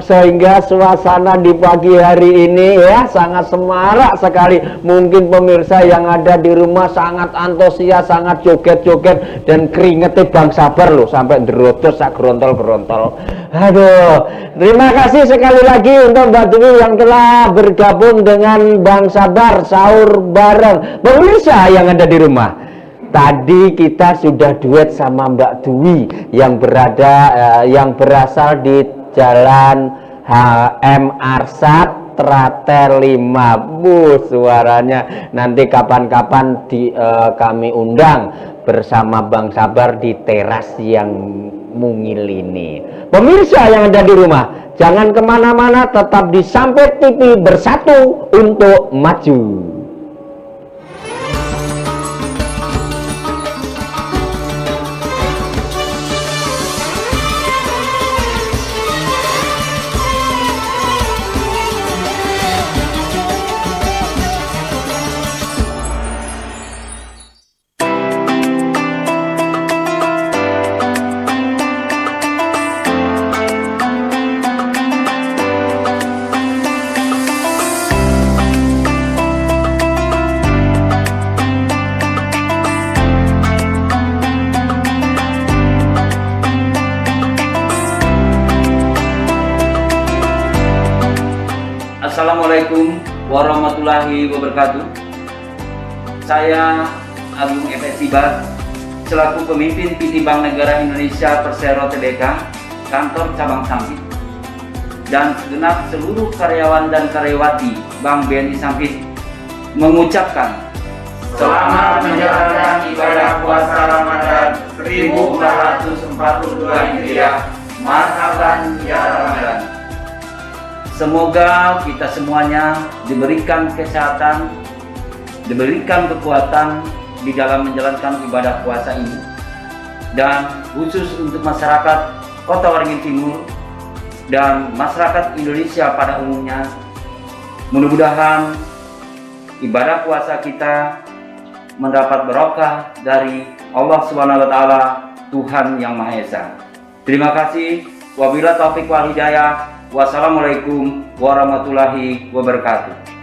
sehingga suasana di pagi hari ini ya sangat semarak sekali. Mungkin pemirsa yang ada di rumah sangat antusias, sangat joget-joget, dan keringetnya Bang Sabar loh sampai derotos sak gerontol-gerontol. Aduh, terima kasih sekali lagi untuk Mbak Dwi yang telah bergabung dengan Bang Sabar sahur bareng. Pemirsa yang ada di rumah, tadi kita sudah duet sama Mbak Dwi yang berasal di Jalan HM Arsat Trate 5. Suaranya nanti kapan-kapan kami undang bersama Bang Sabar di teras yang mungil ini. Pemirsa yang ada di rumah, jangan kemana-mana, tetap di Sampit TV, bersatu untuk maju. Assalamualaikum warahmatullahi wabarakatuh. Saya Agung F.S. Tibar, selaku pemimpin PT Bank Negara Indonesia Persero Tbk, kantor cabang Sampit, dan segenap seluruh karyawan dan karyawati Bank BNI Sampit mengucapkan selamat menjalankan ibadah puasa Ramadan 1442 Hijriah. Marhaban ya Ramadan. Semoga kita semuanya diberikan kesehatan, diberikan kekuatan di dalam menjalankan ibadah puasa ini, dan khusus untuk masyarakat Kota Waringin Timur dan masyarakat Indonesia pada umumnya, mudah-mudahan ibadah puasa kita mendapat berkah dari Allah Subhanahu wa Ta'ala, Tuhan Yang Maha Esa. Terima kasih. Wabillahi taufiq wal hidayah. Wassalamualaikum warahmatullahi wabarakatuh.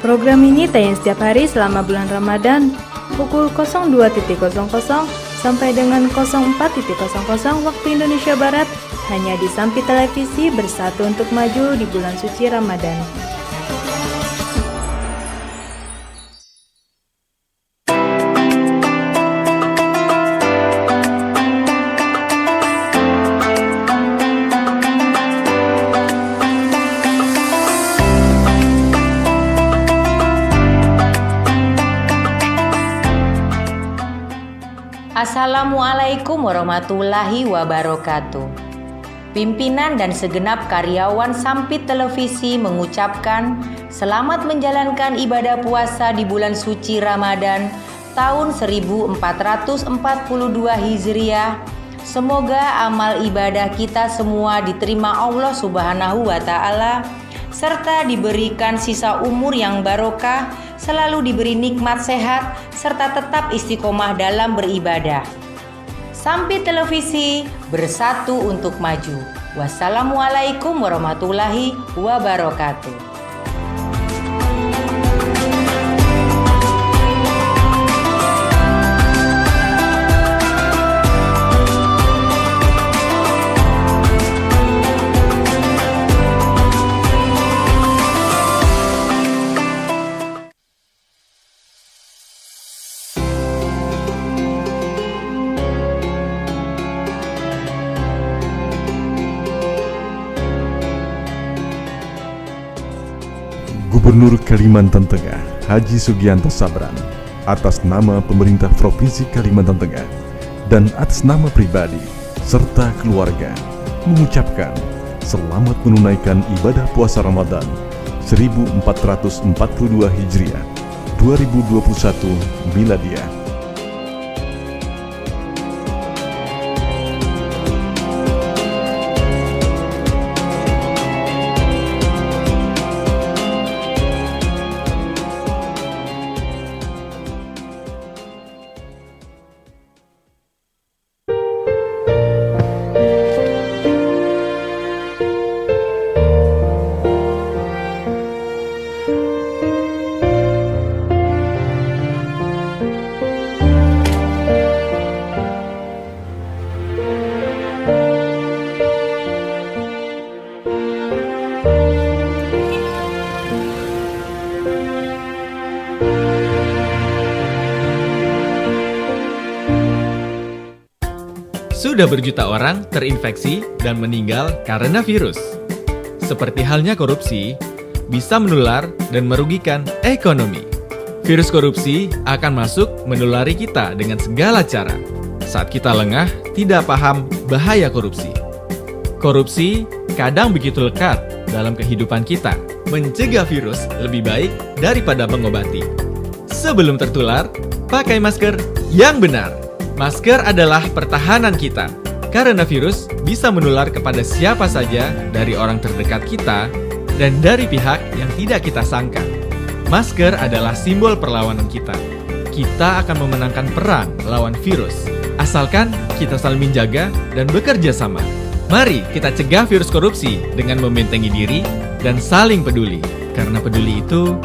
Program ini tayang setiap hari selama bulan Ramadan pukul 02.00 sampai dengan 04.00 waktu Indonesia Barat, hanya di Sampit Televisi, bersatu untuk maju di bulan suci Ramadan. Assalamualaikum warahmatullahi wabarakatuh. Pimpinan dan segenap karyawan Sampit Televisi mengucapkan selamat menjalankan ibadah puasa di bulan suci Ramadan tahun 1442 Hijriah. Semoga amal ibadah kita semua diterima Allah Subhanahu wa Ta'ala, serta diberikan sisa umur yang barokah, selalu diberi nikmat sehat, serta tetap istiqomah dalam beribadah. Sampit Televisi, bersatu untuk maju. Wassalamualaikum warahmatullahi wabarakatuh. Gubernur Kalimantan Tengah Haji Sugianto Sabran atas nama pemerintah Provinsi Kalimantan Tengah dan atas nama pribadi serta keluarga mengucapkan selamat menunaikan ibadah puasa Ramadan 1442 Hijriah 2021 Miladiah. Sudah berjuta orang terinfeksi dan meninggal karena virus. Seperti halnya korupsi, bisa menular dan merugikan ekonomi. Virus korupsi akan masuk menulari kita dengan segala cara. Saat kita lengah, tidak paham bahaya korupsi. Korupsi kadang begitu lekat dalam kehidupan kita. Mencegah virus lebih baik daripada mengobati. Sebelum tertular, pakai masker yang benar. Masker adalah pertahanan kita, karena virus bisa menular kepada siapa saja dari orang terdekat kita dan dari pihak yang tidak kita sangka. Masker adalah simbol perlawanan kita. Kita akan memenangkan perang lawan virus, asalkan kita saling menjaga dan bekerja sama. Mari kita cegah virus korupsi dengan membentengi diri dan saling peduli, karena peduli itu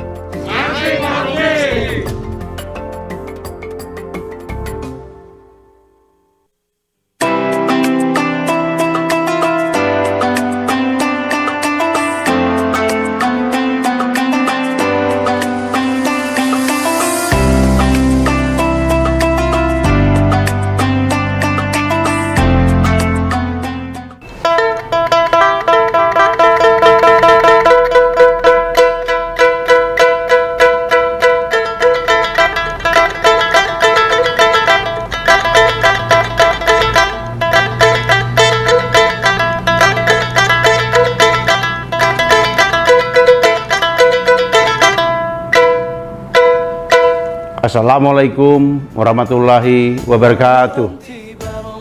Assalamualaikum warahmatullahi wabarakatuh.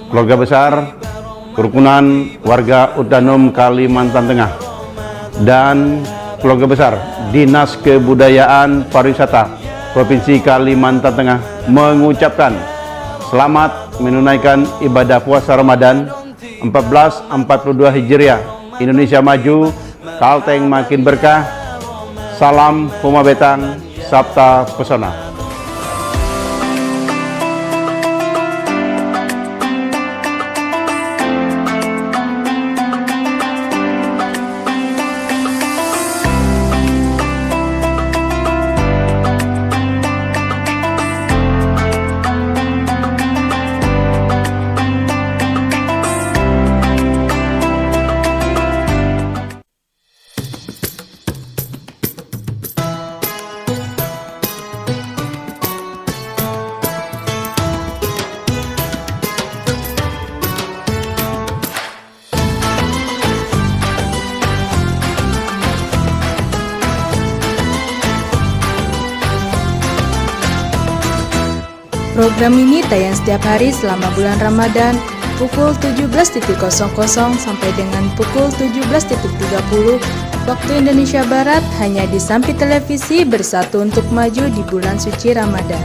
Keluarga besar Kerukunan Warga Uddanum Kalimantan Tengah dan keluarga besar Dinas Kebudayaan Pariwisata Provinsi Kalimantan Tengah mengucapkan selamat menunaikan ibadah puasa Ramadan 1442 Hijriah. Indonesia maju, Kalteng makin berkah. Salam Huma Betang, Sabta Pesona. Program ini tayang setiap hari selama bulan Ramadan pukul 17.00 sampai dengan pukul 17.30 waktu Indonesia Barat hanya di Sampit Televisi, bersatu untuk maju di bulan suci Ramadan.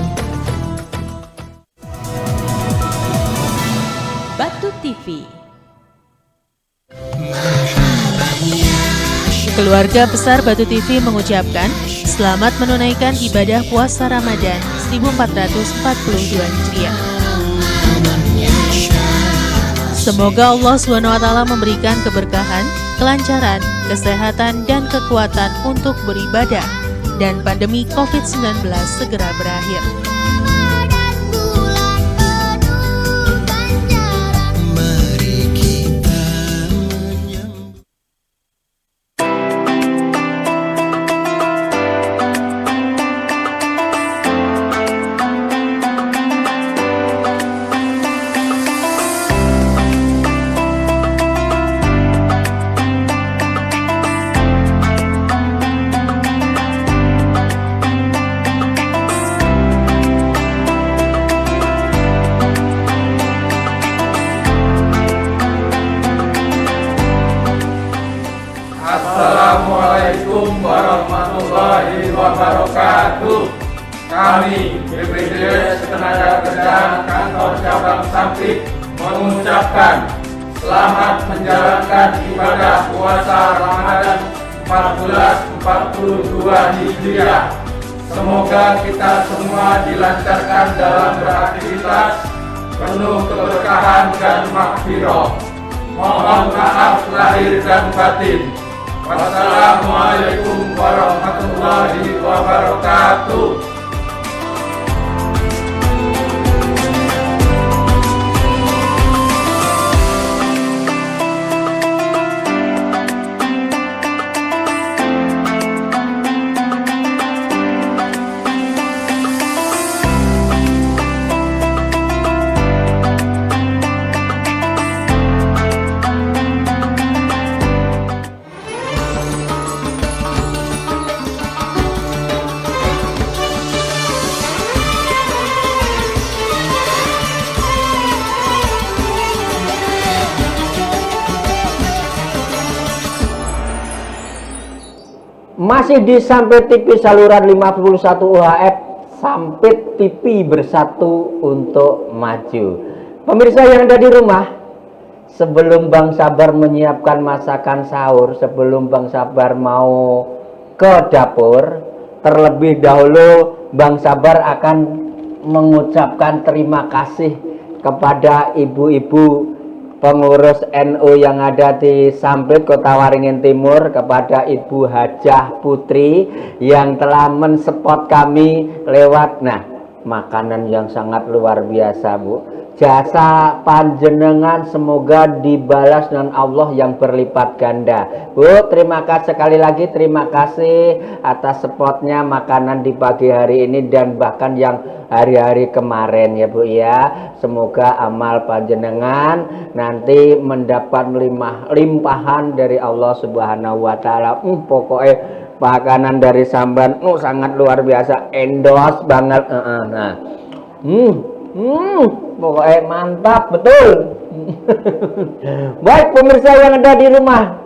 TV. Keluarga besar Batu TV mengucapkan selamat menunaikan ibadah puasa Ramadan 1442 Hijriah. Semoga Allah SWT memberikan keberkahan, kelancaran, kesehatan, dan kekuatan untuk beribadah, dan pandemi COVID-19 segera berakhir. Assalamualaikum warahmatullahi wabarakatuh. Kami BPJS Tenaga Kerja Kantor Cabang Sampit mengucapkan selamat menjalankan ibadah puasa Ramadan 1442 Hijriah. Semoga kita semua dilancarkan dalam beraktivitas, penuh keberkahan dan maghfirah. Mohon maaf lahir dan batin. Wassalamualaikum warahmatullahi wabarakatuh. Masih di Sampit TV saluran 51 UHF, Sampit TV bersatu untuk maju. Pemirsa yang ada di rumah, sebelum Bang Sabar menyiapkan masakan sahur, sebelum Bang Sabar mau ke dapur, terlebih dahulu Bang Sabar akan mengucapkan terima kasih kepada ibu-ibu pengurus NU yang ada di Sampit Kota Waringin Timur, kepada Ibu Hajah Putri yang telah mensupport kami lewat makanan yang sangat luar biasa, Bu. Jasa panjenengan semoga dibalas dengan Allah yang berlipat ganda. Bu, terima kasih sekali lagi, terima kasih atas supportnya makanan di pagi hari ini dan bahkan yang hari-hari kemarin ya Bu ya. Semoga amal panjenengan nanti mendapat limpahan dari Allah Subhanahu wa taala. Pokoknya makanan dari Samban sangat luar biasa, endos banget. Pokoknya mantap betul. Baik pemirsa yang ada di rumah,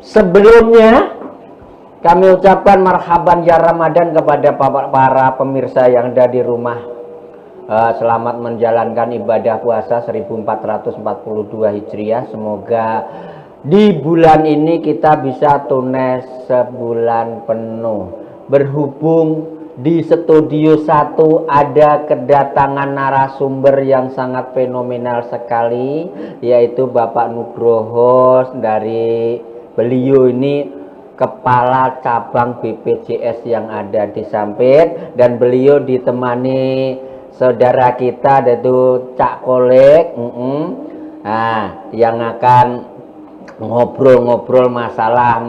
sebelumnya kami ucapkan marhaban ya Ramadan kepada para pemirsa yang ada di rumah. Selamat menjalankan ibadah puasa 1442 Hijriah. Semoga di bulan ini kita bisa tunes sebulan penuh. Berhubung di studio 1 ada kedatangan narasumber yang sangat fenomenal sekali, yaitu Bapak Nugroho. Dari beliau ini kepala cabang BPJS yang ada di Sampit, dan beliau ditemani saudara kita yaitu Cak Kolek yang akan ngobrol-ngobrol masalah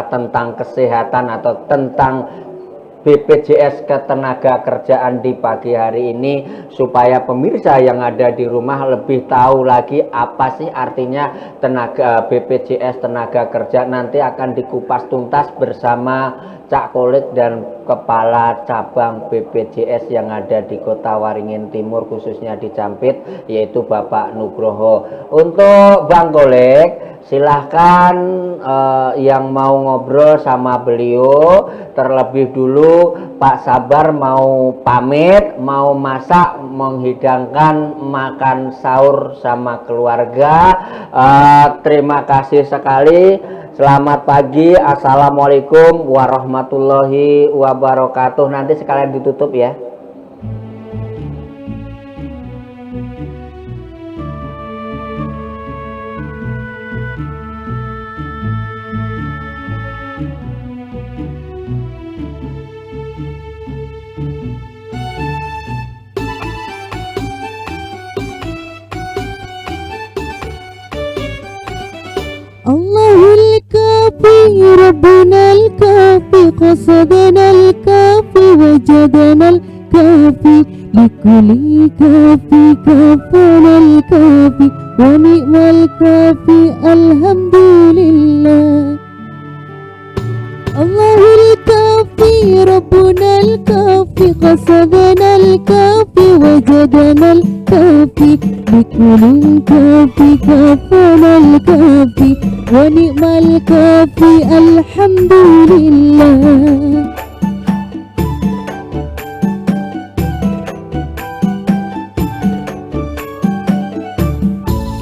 tentang kesehatan atau tentang BPJS Ketenaga Kerjaan di pagi hari ini, supaya pemirsa yang ada di rumah lebih tahu lagi apa sih artinya BPJS Tenaga Kerja. Nanti akan dikupas tuntas bersama Cak Kolek dan Kepala Cabang BPJS yang ada di Kota Waringin Timur, khususnya di Campit, yaitu Bapak Nugroho. Untuk Bang Golek, silahkan yang mau ngobrol sama beliau. Terlebih dulu Pak Sabar mau pamit, mau masak, menghidangkan makan sahur sama keluarga. Terima kasih sekali. Selamat pagi, assalamualaikum warahmatullahi wabarakatuh. Nanti sekalian ditutup ya. Allahul kafi Rabbunal kafi qasadanal kafi wajadanal kafi likulli kafi kafanal kafi wa ni'mal kafi alhamdulillah. Allahul kafi Rabbunal kafi qasadanal kafi wajadanal kafi likulli kafi kafanal kafi wa ni'mal kafi alhamdulillah.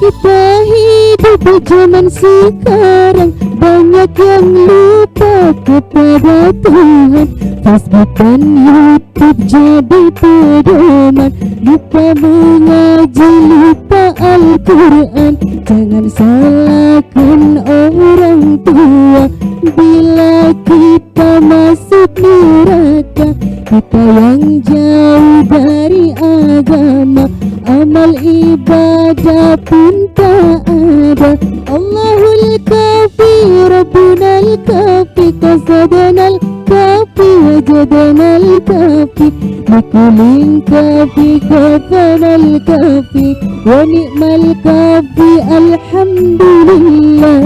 Kita hidup di zaman sekarang, banyak yang lupa kepada Tuhan. Facebook dan YouTube jadi pedoman, lupa mengaji, lupa Al-Quran. Jangan salahkan orang tua bila kita masuk neraka. Kita yang jauh dari agama, amal ibadah pun tak ada. Allahul kafi Rabbunal kafi qasadanal kafi wajadanal kafi likulli kafi kafanal kafi wa ni'mal kafi alhamdulillah.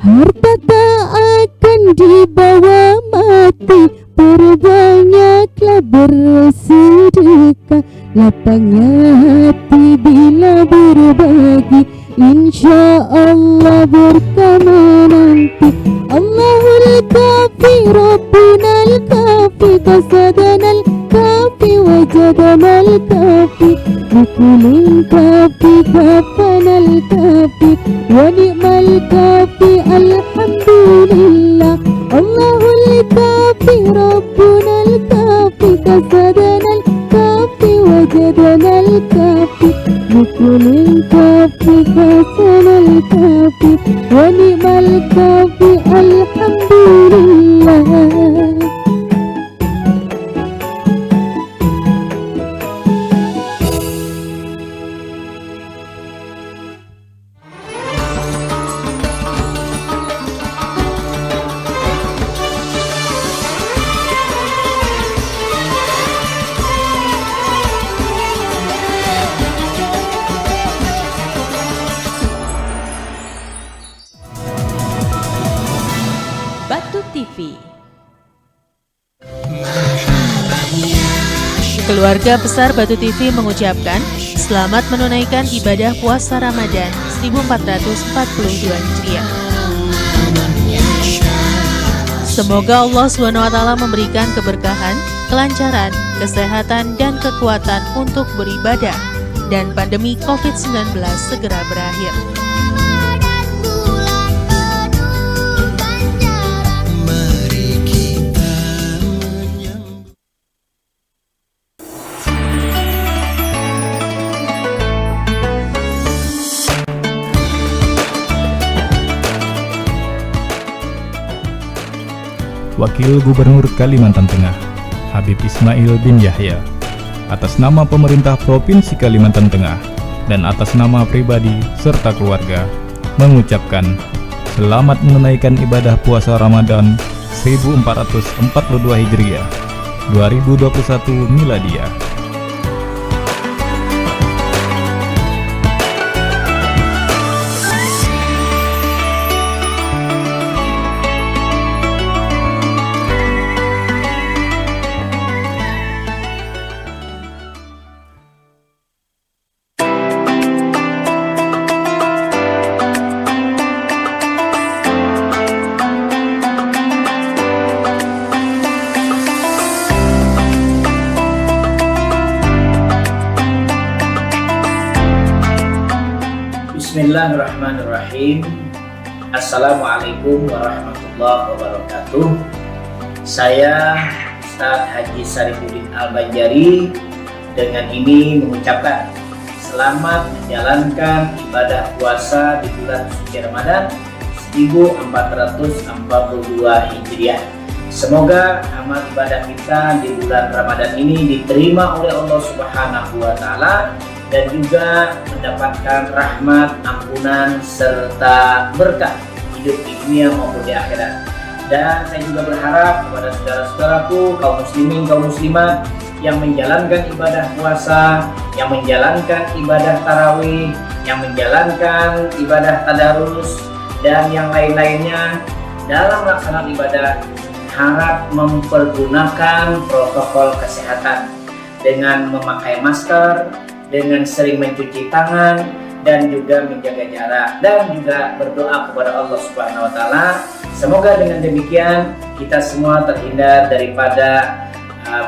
Harta tak akan dibawa mati, perbanyaklah bersedekah. Lapangnya hati bila berbagi, insya Allah berkah menanti. Allahul kafi Rabbunal kafi qasadanal kafi wajadanal kafi likulli kafi kafanal kafi wa ni'mal kafi alhamdulillah. Allahul kafi Rabbunal kafi qasadanal kafi wajadanal kafi likulli kafi kafanal kafi wa ni'mal kafi alhamdulillah. Batu TV. Keluarga besar Batu TV mengucapkan selamat menunaikan ibadah puasa Ramadan 1442 Hijriah. Semoga Allah SWT memberikan keberkahan, kelancaran, kesehatan, dan kekuatan untuk beribadah, dan pandemi COVID-19 segera berakhir. Wakil Gubernur Kalimantan Tengah, Habib Ismail bin Yahya, atas nama pemerintah Provinsi Kalimantan Tengah dan atas nama pribadi serta keluarga, mengucapkan selamat menunaikan ibadah puasa Ramadan 1442 Hijriah 2021 Miladiah. Bismillahirrahmanirrahim. Assalamualaikum warahmatullahi wabarakatuh. Saya Ustadz Haji Sarifuddin Al-Banjari dengan ini mengucapkan selamat menjalankan ibadah puasa di bulan suci Ramadan 1442 Hijriah. Semoga amal ibadah kita di bulan Ramadan ini diterima oleh Allah Subhanahu wa Ta'ala dan juga mendapatkan rahmat, ampunan, serta berkah hidup di dunia maupun di akhirat. Dan saya juga berharap kepada saudara-saudaraku, kaum muslimin, kaum muslimat yang menjalankan ibadah puasa, yang menjalankan ibadah tarawih, yang menjalankan ibadah tadarus, dan yang lain-lainnya dalam melaksanakan ibadah, harap mempergunakan protokol kesehatan dengan memakai masker, dengan sering mencuci tangan, dan juga menjaga jarak, dan juga berdoa kepada Allah Subhanahu wa Ta'ala. Semoga dengan demikian kita semua terhindar daripada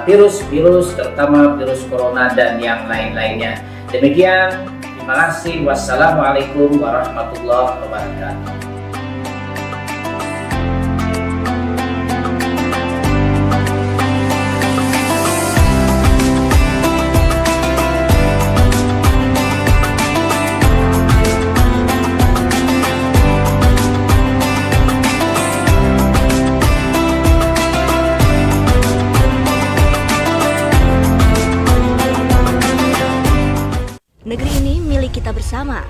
virus-virus, terutama virus corona dan yang lain-lainnya. Demikian, terima kasih. Wassalamualaikum warahmatullahi wabarakatuh. Negeri ini milik kita bersama.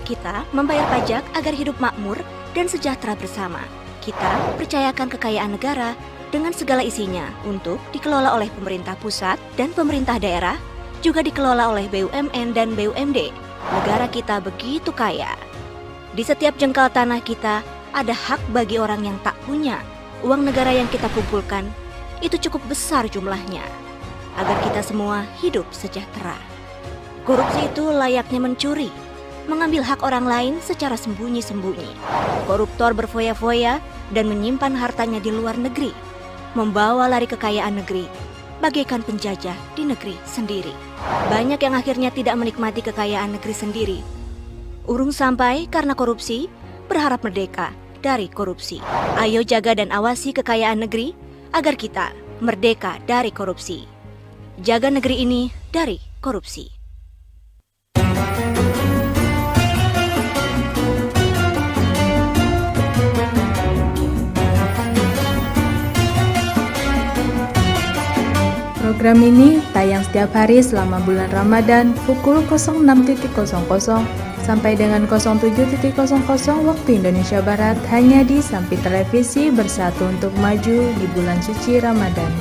Kita membayar pajak agar hidup makmur dan sejahtera bersama. Kita percayakan kekayaan negara dengan segala isinya untuk dikelola oleh pemerintah pusat dan pemerintah daerah, juga dikelola oleh BUMN dan BUMD. Negara kita begitu kaya. Di setiap jengkal tanah kita ada hak bagi orang yang tak punya. Uang negara yang kita kumpulkan itu cukup besar jumlahnya, agar kita semua hidup sejahtera. Korupsi itu layaknya mencuri, mengambil hak orang lain secara sembunyi-sembunyi. Koruptor berfoya-foya dan menyimpan hartanya di luar negeri, membawa lari kekayaan negeri, bagaikan penjajah di negeri sendiri. Banyak yang akhirnya tidak menikmati kekayaan negeri sendiri. Urung sampai karena korupsi, berharap merdeka dari korupsi. Ayo jaga dan awasi kekayaan negeri, agar kita merdeka dari korupsi. Jaga negeri ini dari korupsi. Program ini tayang setiap hari selama bulan Ramadan pukul 06.00 sampai dengan 07.00 waktu Indonesia Barat hanya di Sampi Televisi Bersatu untuk Maju di bulan suci Ramadan.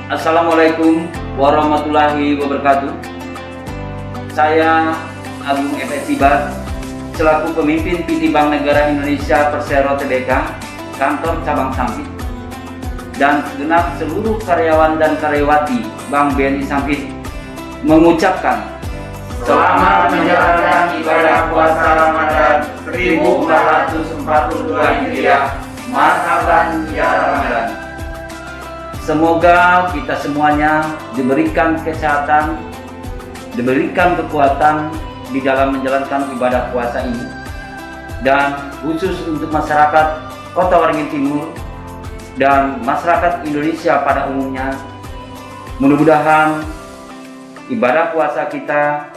Assalamualaikum warahmatullahi wabarakatuh. Saya Agung F.S. Sibar, selaku pemimpin PT Bank Negara Indonesia Persero Tbk, kantor cabang Sampit, dan segenap seluruh karyawan dan karyawati Bank BNI Sampit mengucapkan selamat menjalankan ibadah puasa Ramadan 1442 Hijriah. Marhaban ya Ramadan. Semoga kita semuanya diberikan kesehatan, diberikan kekuatan di dalam menjalankan ibadah puasa ini. Dan khusus untuk masyarakat Kota Waringin Timur dan masyarakat Indonesia pada umumnya, mudah-mudahan ibadah puasa kita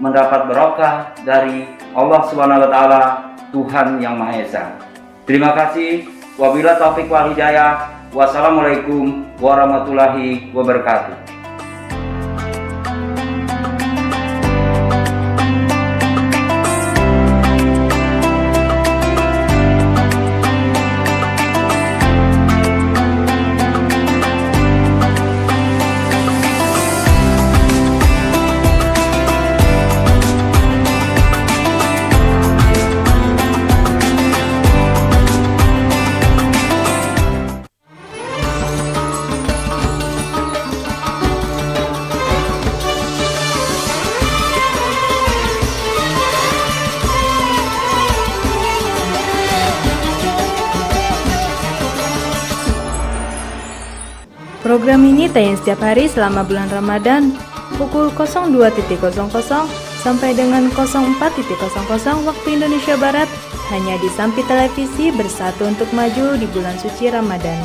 mendapat berkah dari Allah Subhanahu wa taala, Tuhan Yang Maha Esa. Terima kasih. Wabillahi taufik wal hidayah. Wassalamualaikum warahmatullahi wabarakatuh. Program ini tayang setiap hari selama bulan Ramadan pukul 02.00 sampai dengan 04.00 waktu Indonesia Barat hanya di Sampi Televisi, bersatu untuk maju di bulan suci Ramadan.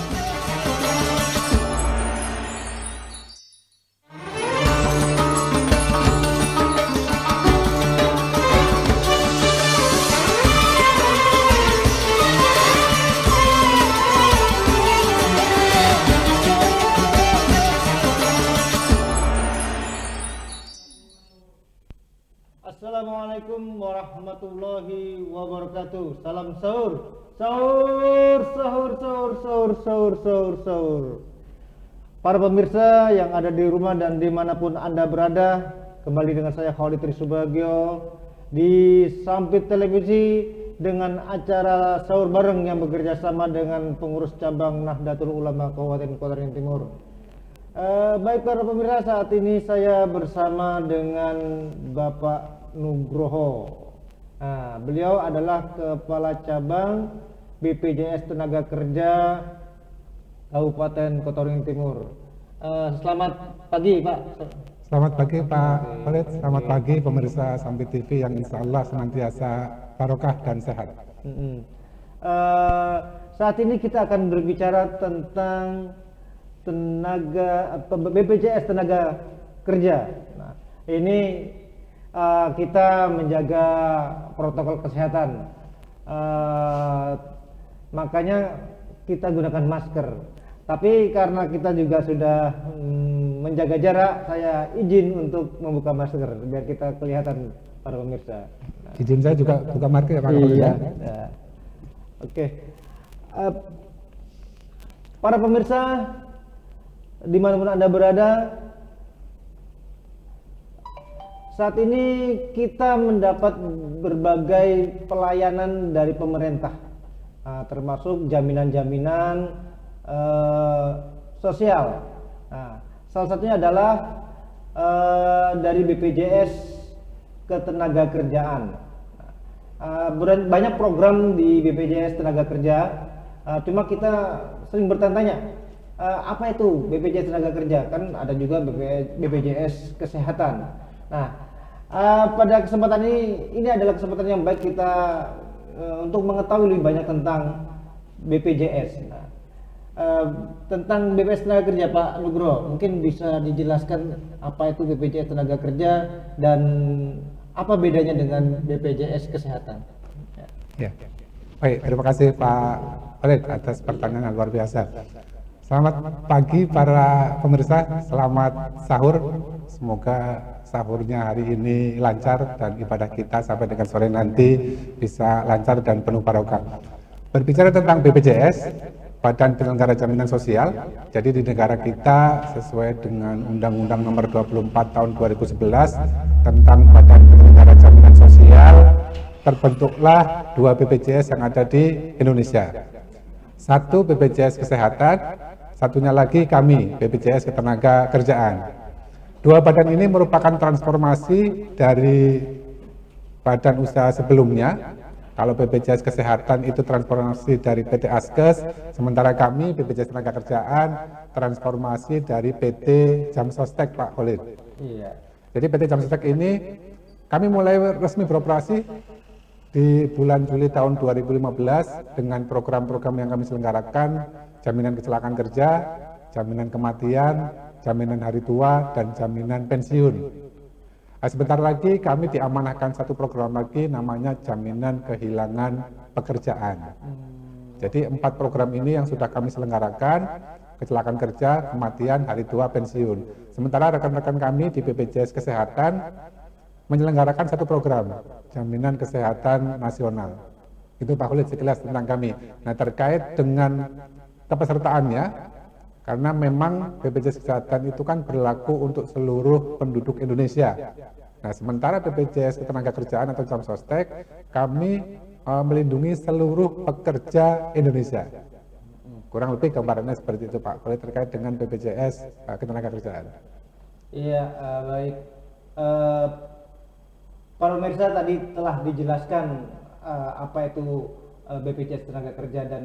Assalamualaikum warahmatullahi wabarakatuh. Salam sahur. Sahur, sahur, sahur, sahur, sahur, sahur, sahur. Para pemirsa yang ada di rumah dan dimanapun Anda berada, kembali dengan saya Khalid Trisubagio di Sampit Televisi dengan acara sahur bareng yang bekerja sama dengan pengurus cabang Nahdlatul Ulama Kabupaten Kota Waringin Timur. Baik para pemirsa, saat ini saya bersama dengan Bapak Nugroho. Nah, beliau adalah Kepala Cabang BPJS Tenaga Kerja Kabupaten Kota Waringin Timur. Selamat pagi Pak. Selamat pagi Pak Khalid, selamat pagi pemirsa Sampi TV yang insya Allah senantiasa barokah dan sehat. Saat ini kita akan berbicara tentang BPJS Tenaga Kerja. Nah, ini kita menjaga protokol kesehatan, makanya kita gunakan masker. Tapi karena kita juga sudah menjaga jarak, saya izin untuk membuka masker biar kita kelihatan para pemirsa. Izin saya juga buka masker ya Pak. Iya. Ya. Oke. Para pemirsa dimanapun Anda berada, saat ini kita mendapat berbagai pelayanan dari pemerintah, termasuk jaminan-jaminan sosial. Nah, salah satunya adalah dari BPJS Ketenagakerjaan. Banyak program di BPJS Tenaga Kerja, cuma kita sering bertanya-tanya, apa itu BPJS Tenaga Kerja? Kan ada juga BPJS Kesehatan. Nah, pada kesempatan ini adalah kesempatan yang baik kita untuk mengetahui lebih banyak tentang BPJS. Nah, tentang BPJS Tenaga Kerja, Pak Nugroho, mungkin bisa dijelaskan apa itu BPJS Tenaga Kerja dan apa bedanya dengan BPJS Kesehatan? Ya. Baik, terima kasih Pak Khalid atas pertanyaan yang luar biasa. Selamat pagi para pemirsa, selamat sahur. Semoga sahurnya hari ini lancar dan ibadah kita sampai dengan sore nanti bisa lancar dan penuh barokah. Berbicara tentang BPJS, Badan Penyelenggara Jaminan Sosial, jadi di negara kita sesuai dengan Undang-Undang Nomor 24 Tahun 2011 tentang Badan Penyelenggara Jaminan Sosial, terbentuklah dua BPJS yang ada di Indonesia. Satu BPJS Kesehatan, satunya lagi kami BPJS Ketenagakerjaan. Dua badan ini merupakan transformasi dari badan usaha sebelumnya Kalau BPJS Kesehatan itu transformasi dari PT Askes, sementara kami BPJS Tenagakerjaan transformasi dari PT Jamsostek, Pak Khalid. Iya. Jadi PT Jamsostek ini kami mulai resmi beroperasi di bulan Juli tahun 2015 dengan program-program yang kami selenggarakan, jaminan kecelakaan kerja, jaminan kematian, jaminan hari tua, dan jaminan pensiun. Nah, sebentar lagi kami diamanahkan satu program lagi namanya jaminan kehilangan pekerjaan. Jadi 4 program ini yang sudah kami selenggarakan, kecelakaan kerja, kematian, hari tua, pensiun. Sementara rekan-rekan kami di BPJS Kesehatan menyelenggarakan satu program, jaminan kesehatan nasional. Itu Pak Khalid sekilas tentang kami. Nah, terkait dengan kepesertaannya, karena memang BPJS Kesehatan itu kan berlaku untuk seluruh penduduk Indonesia. Nah, sementara BPJS Ketenagakerjaan atau Jamsostek, kami melindungi seluruh pekerja Indonesia. Kurang lebih gambarannya seperti itu Pak, Khalid terkait dengan BPJS Ketenagakerjaan. Iya, baik. Para pemirsa tadi telah dijelaskan apa itu BPJS Tenaga Kerja dan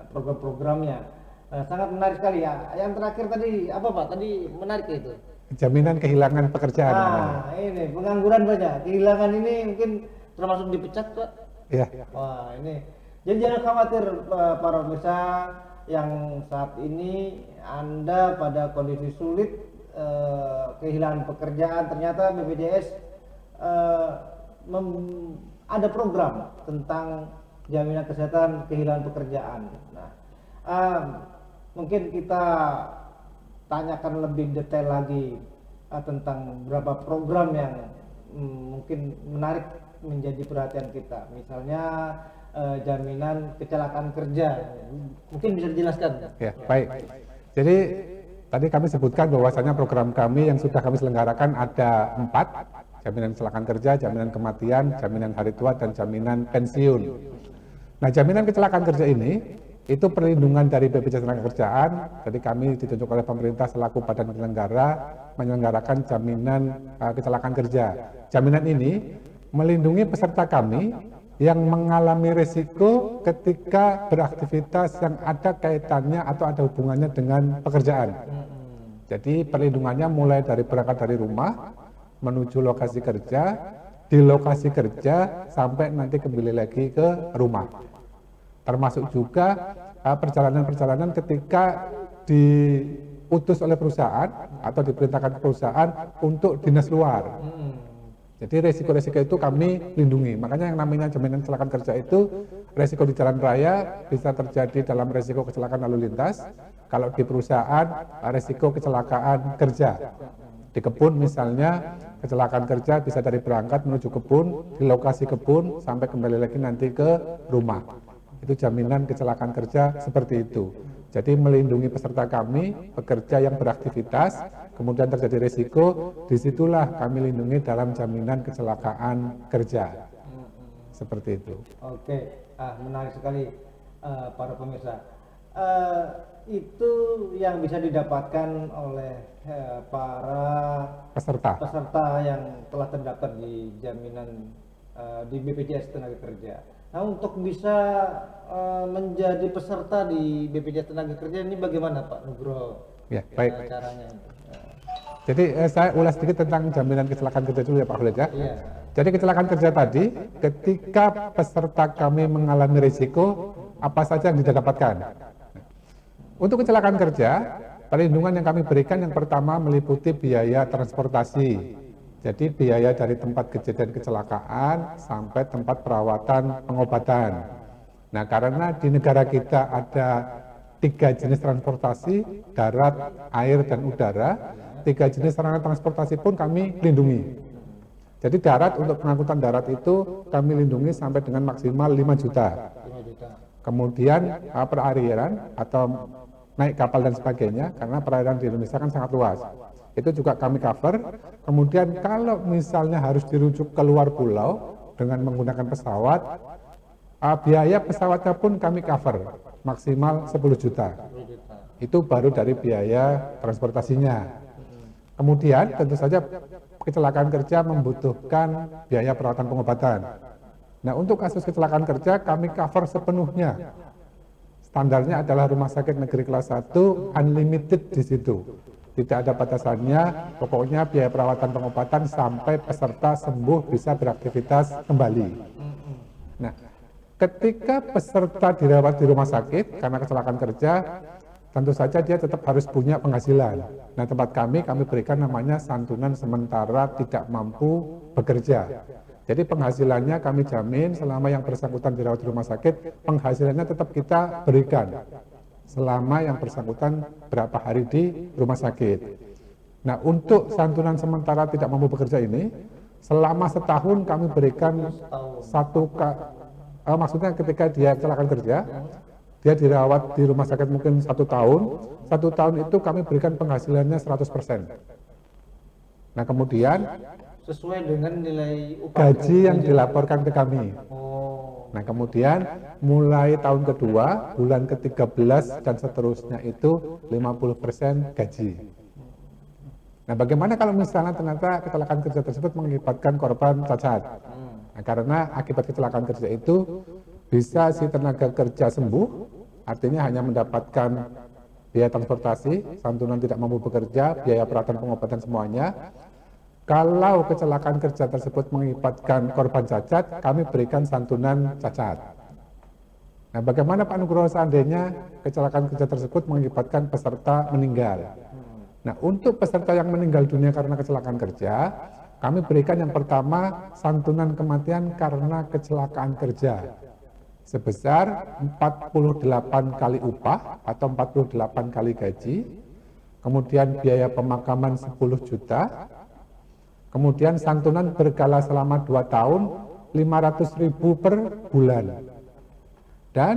program-programnya. Sangat menarik sekali ya. Yang terakhir tadi apa Pak? Tadi menarik itu. Jaminan kehilangan pekerjaan. Nah, ini pengangguran banyak. Kehilangan ini mungkin termasuk dipecat Pak. Iya. Wah, ini. Jadi jangan khawatir para pemirsa yang saat ini Anda pada kondisi sulit kehilangan pekerjaan, ternyata BPJS ada program tentang jaminan kesehatan kehilangan pekerjaan. Nah, mungkin kita tanyakan lebih detail lagi tentang beberapa program yang mungkin menarik menjadi perhatian kita. Misalnya jaminan kecelakaan kerja. Mungkin bisa dijelaskan? Ya, baik. Jadi tadi kami sebutkan bahwasanya program kami yang sudah kami selenggarakan ada 4, jaminan kecelakaan kerja, jaminan kematian, jaminan hari tua, dan jaminan pensiun. Nah, jaminan kecelakaan kerja ini itu perlindungan dari BPJS Tenagakerjaan. Jadi kami ditunjuk oleh pemerintah selaku badan penyelenggara menyelenggarakan jaminan kecelakaan kerja. Jaminan ini melindungi peserta kami yang mengalami risiko ketika beraktivitas yang ada kaitannya atau ada hubungannya dengan pekerjaan. Jadi perlindungannya mulai dari berangkat dari rumah menuju lokasi kerja, di lokasi kerja sampai nanti kembali lagi ke rumah. Termasuk juga perjalanan-perjalanan ketika diutus oleh perusahaan atau diperintahkan ke perusahaan untuk dinas luar. Jadi resiko-resiko itu kami lindungi. Makanya yang namanya jaminan kecelakaan kerja itu resiko di jalan raya bisa terjadi dalam resiko kecelakaan lalu lintas. Kalau di perusahaan resiko kecelakaan kerja. Di kebun misalnya kecelakaan kerja bisa dari berangkat menuju kebun, di lokasi kebun sampai kembali lagi nanti ke rumah. Itu jaminan kecelakaan kerja seperti itu. Jadi melindungi peserta kami, pekerja yang beraktivitas, kemudian terjadi risiko, disitulah kami lindungi dalam jaminan kecelakaan kerja. Seperti itu. Oke, menarik sekali para pemirsa. Itu yang bisa didapatkan oleh para peserta yang telah terdaftar di jaminan di BPJS Tenagakerja. Nah, untuk bisa menjadi peserta di BPJS Tenagakerja ini bagaimana Pak Nugroho? Ya, baik. Caranya. Jadi saya ulas sedikit tentang jaminan kecelakaan kerja dulu ya Pak Khalid ya. Iya. Jadi kecelakaan kerja tadi, ketika peserta kami mengalami risiko, apa saja yang didapatkan? Untuk kecelakaan kerja, perlindungan yang kami berikan yang pertama meliputi biaya transportasi. Jadi biaya dari tempat kejadian kecelakaan sampai tempat perawatan pengobatan. Nah, karena di negara kita ada 3 jenis transportasi, darat, air, dan udara. 3 jenis sarana transportasi pun kami lindungi. Jadi darat, untuk pengangkutan darat itu kami lindungi sampai dengan maksimal 5 juta. Kemudian perairan atau naik kapal dan sebagainya, karena perairan di Indonesia kan sangat luas. Itu juga kami cover. Kemudian kalau misalnya harus dirujuk keluar pulau dengan menggunakan pesawat, biaya pesawatnya pun kami cover maksimal 10 juta. Itu baru dari biaya transportasinya. Kemudian tentu saja kecelakaan kerja membutuhkan biaya perawatan pengobatan. Nah, untuk kasus kecelakaan kerja kami cover sepenuhnya. Standarnya adalah rumah sakit negeri kelas 1 unlimited di situ. Tidak ada batasannya, pokoknya biaya perawatan pengobatan sampai peserta sembuh bisa beraktivitas kembali. Nah, ketika peserta dirawat di rumah sakit karena kecelakaan kerja, tentu saja dia tetap harus punya penghasilan. Nah, tempat kami berikan namanya santunan sementara tidak mampu bekerja. Jadi penghasilannya kami jamin selama yang bersangkutan dirawat di rumah sakit, penghasilannya tetap kita berikan selama yang bersangkutan berapa hari di rumah sakit. Nah, untuk santunan sementara tidak mampu bekerja ini, selama setahun kami berikan maksudnya ketika dia kecelakaan kerja, dia dirawat di rumah sakit mungkin 1 tahun, 1 tahun itu kami berikan penghasilannya 100%. Nah, kemudian sesuai dengan nilai upah gaji yang dilaporkan ke kami. Nah, kemudian mulai tahun kedua, bulan ke-13 dan seterusnya itu 50% gaji. Nah, bagaimana kalau misalnya ternyata kecelakaan kerja tersebut mengakibatkan korban cacat? Nah, karena akibat kecelakaan kerja itu bisa si tenaga kerja sembuh, artinya hanya mendapatkan biaya transportasi, santunan tidak mampu bekerja, biaya perawatan pengobatan semuanya. Kalau kecelakaan kerja tersebut mengakibatkan korban cacat, kami berikan santunan cacat. Nah, bagaimana Pak Nugroho seandainya kecelakaan kerja tersebut mengakibatkan peserta meninggal? Nah, untuk peserta yang meninggal dunia karena kecelakaan kerja, kami berikan yang pertama santunan kematian karena kecelakaan kerja sebesar 48 kali upah atau 48 kali gaji, kemudian biaya pemakaman 10 juta, kemudian santunan berkala selama 2 tahun 500.000 per bulan. Dan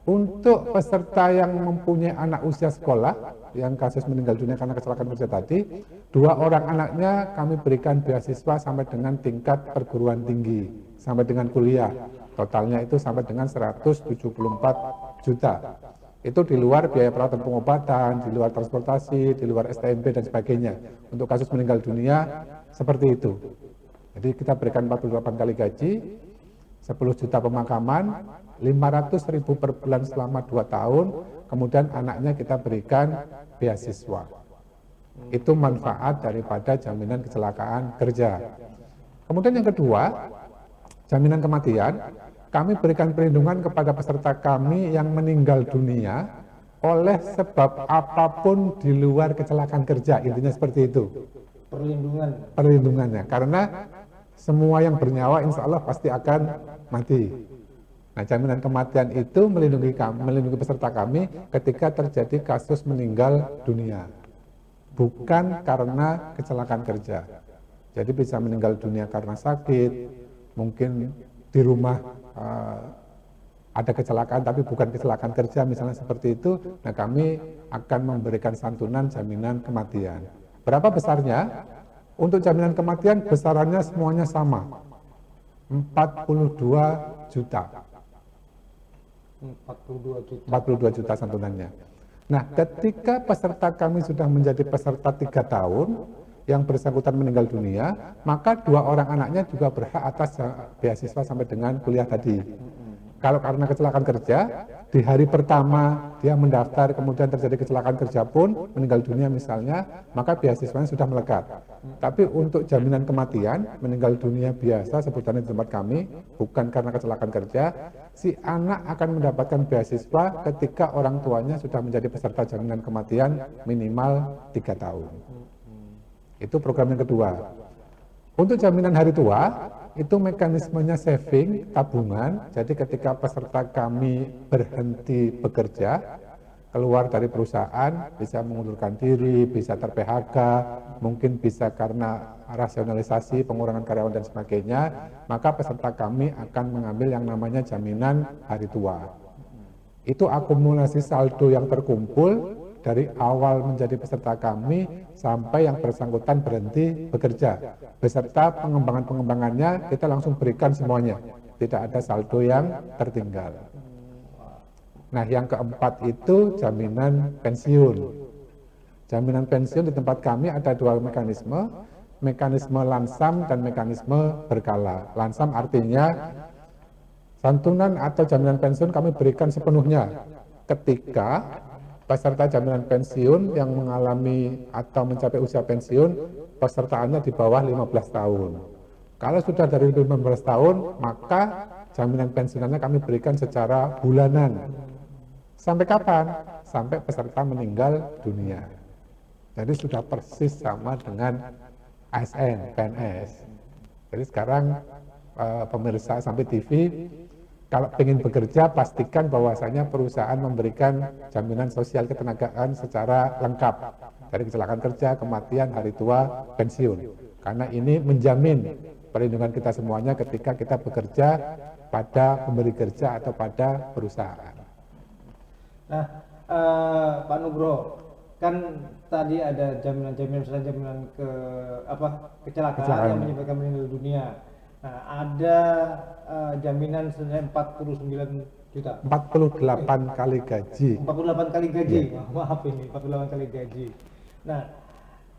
untuk peserta yang mempunyai anak usia sekolah yang kasus meninggal dunia karena kecelakaan kerja tadi, 2 orang anaknya kami berikan beasiswa sampai dengan tingkat perguruan tinggi, sampai dengan kuliah. Totalnya itu sampai dengan 174 juta. Itu di luar biaya perawatan pengobatan, di luar transportasi, di luar STMP dan sebagainya. Untuk kasus meninggal dunia seperti itu. Jadi kita berikan 48 kali gaji, 10 juta pemakaman, 500.000 per bulan selama 2 tahun, kemudian anaknya kita berikan beasiswa. Itu manfaat daripada jaminan kecelakaan kerja. Kemudian yang kedua, jaminan kematian, kami berikan perlindungan kepada peserta kami yang meninggal dunia oleh sebab apapun di luar kecelakaan kerja, intinya seperti itu. Perlindungannya, karena semua yang bernyawa insya Allah pasti akan mati. Nah, jaminan kematian itu melindungi peserta kami ketika terjadi kasus meninggal dunia, bukan karena kecelakaan kerja. Jadi bisa meninggal dunia karena sakit, mungkin di rumah ada kecelakaan tapi bukan kecelakaan kerja misalnya seperti itu. Nah, kami akan memberikan santunan jaminan kematian. Berapa besarnya? Untuk jaminan kematian besarannya semuanya sama, 42 juta. 42 juta santunannya. Nah, ketika peserta kami sudah menjadi peserta 3 tahun, yang bersangkutan meninggal dunia, maka 2 orang anaknya juga berhak atas beasiswa sampai dengan kuliah tadi. Kalau karena kecelakaan kerja, di hari pertama dia mendaftar, kemudian terjadi kecelakaan kerja pun, meninggal dunia misalnya, maka beasiswanya sudah melekat. Tapi untuk jaminan kematian, meninggal dunia biasa, sebutannya di tempat kami, bukan karena kecelakaan kerja, si anak akan mendapatkan beasiswa ketika orang tuanya sudah menjadi peserta jaminan kematian minimal 3 tahun. Itu program yang kedua. Untuk jaminan hari tua, itu mekanismenya saving, tabungan. Jadi ketika peserta kami berhenti bekerja, keluar dari perusahaan, bisa mengundurkan diri, bisa ter-PHK, mungkin bisa karena rasionalisasi, pengurangan karyawan dan sebagainya, maka peserta kami akan mengambil yang namanya jaminan hari tua. Itu akumulasi saldo yang terkumpul dari awal menjadi peserta kami sampai yang bersangkutan berhenti bekerja. Beserta pengembangan-pengembangannya kita langsung berikan semuanya. Tidak ada saldo yang tertinggal. Nah, yang keempat itu jaminan pensiun. Jaminan pensiun di tempat kami ada 2 mekanisme. Mekanisme lansam dan mekanisme berkala. Lansam artinya Santunan atau jaminan pensiun kami berikan sepenuhnya ketika peserta jaminan pensiun yang mengalami atau mencapai usia pensiun, pesertaannya di bawah 15 tahun. Kalau sudah dari 15 tahun, maka jaminan pensiunannya kami berikan secara bulanan. Sampai kapan? Sampai peserta meninggal dunia. Jadi sudah persis sama dengan ASN, PNS. Jadi sekarang pemirsa Sampai TV, kalau ingin bekerja, pastikan bahwasanya perusahaan memberikan jaminan sosial ketenagaan secara lengkap. Dari kecelakaan kerja, kematian, hari tua, pensiun. Karena ini menjamin perlindungan kita semuanya ketika kita bekerja pada pemberi kerja atau pada perusahaan. Nah, Pak Nugroho, kan tadi ada jaminan kecelakaan yang menyebabkan meninggal dunia. Nah, ada jaminan senilai 49 juta. 48 kali gaji. 48 kali gaji. Ya. Maaf ini, 48 kali gaji. Nah,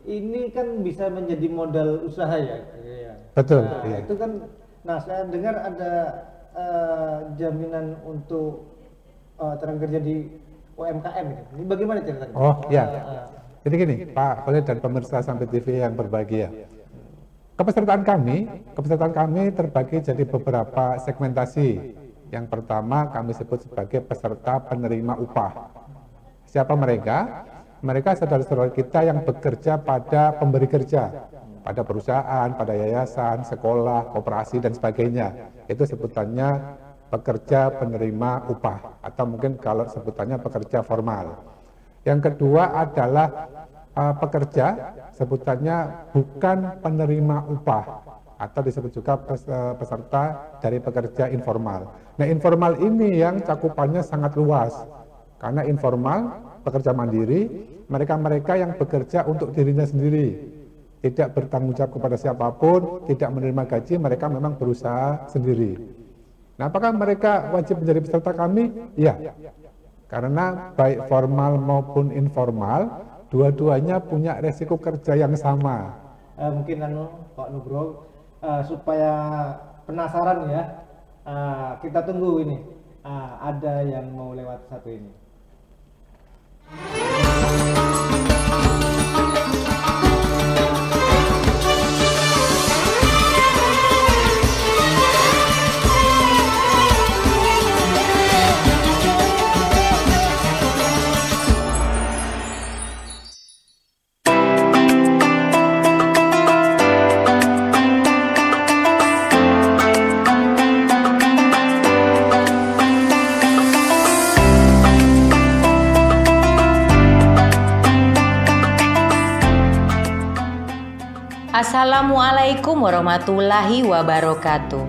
ini kan bisa menjadi modal usaha ya. Betul. Nah, iya. itu kan, saya dengar ada jaminan untuk tenaga kerja di UMKM ini. Ini bagaimana ceritanya? Oh ya. Jadi gini, Pak Khalid dan pemirsa Sampai TV yang berbahagia. Kepesertaan kami terbagi jadi beberapa segmentasi. Yang pertama kami sebut sebagai peserta penerima upah. Siapa mereka? Mereka saudara-saudara kita yang bekerja pada pemberi kerja, pada perusahaan, pada yayasan, sekolah, koperasi dan sebagainya. Itu sebutannya pekerja penerima upah, atau mungkin kalau sebutannya pekerja formal. Yang kedua adalah pekerja, sebutannya bukan penerima upah, atau disebut juga peserta dari pekerja informal. Nah, informal ini yang cakupannya sangat luas, karena informal, pekerja mandiri, mereka-mereka yang bekerja untuk dirinya sendiri, tidak bertanggung jawab kepada siapapun, tidak menerima gaji, mereka memang berusaha sendiri. Nah, apakah mereka wajib menjadi peserta kami? Iya, karena baik formal maupun informal, dua-duanya punya resiko kerja yang sama. Mungkin Pak Nugroho, supaya penasaran ya, kita tunggu ini. Ada yang mau lewat satu ini. Assalamualaikum warahmatullahi wabarakatuh.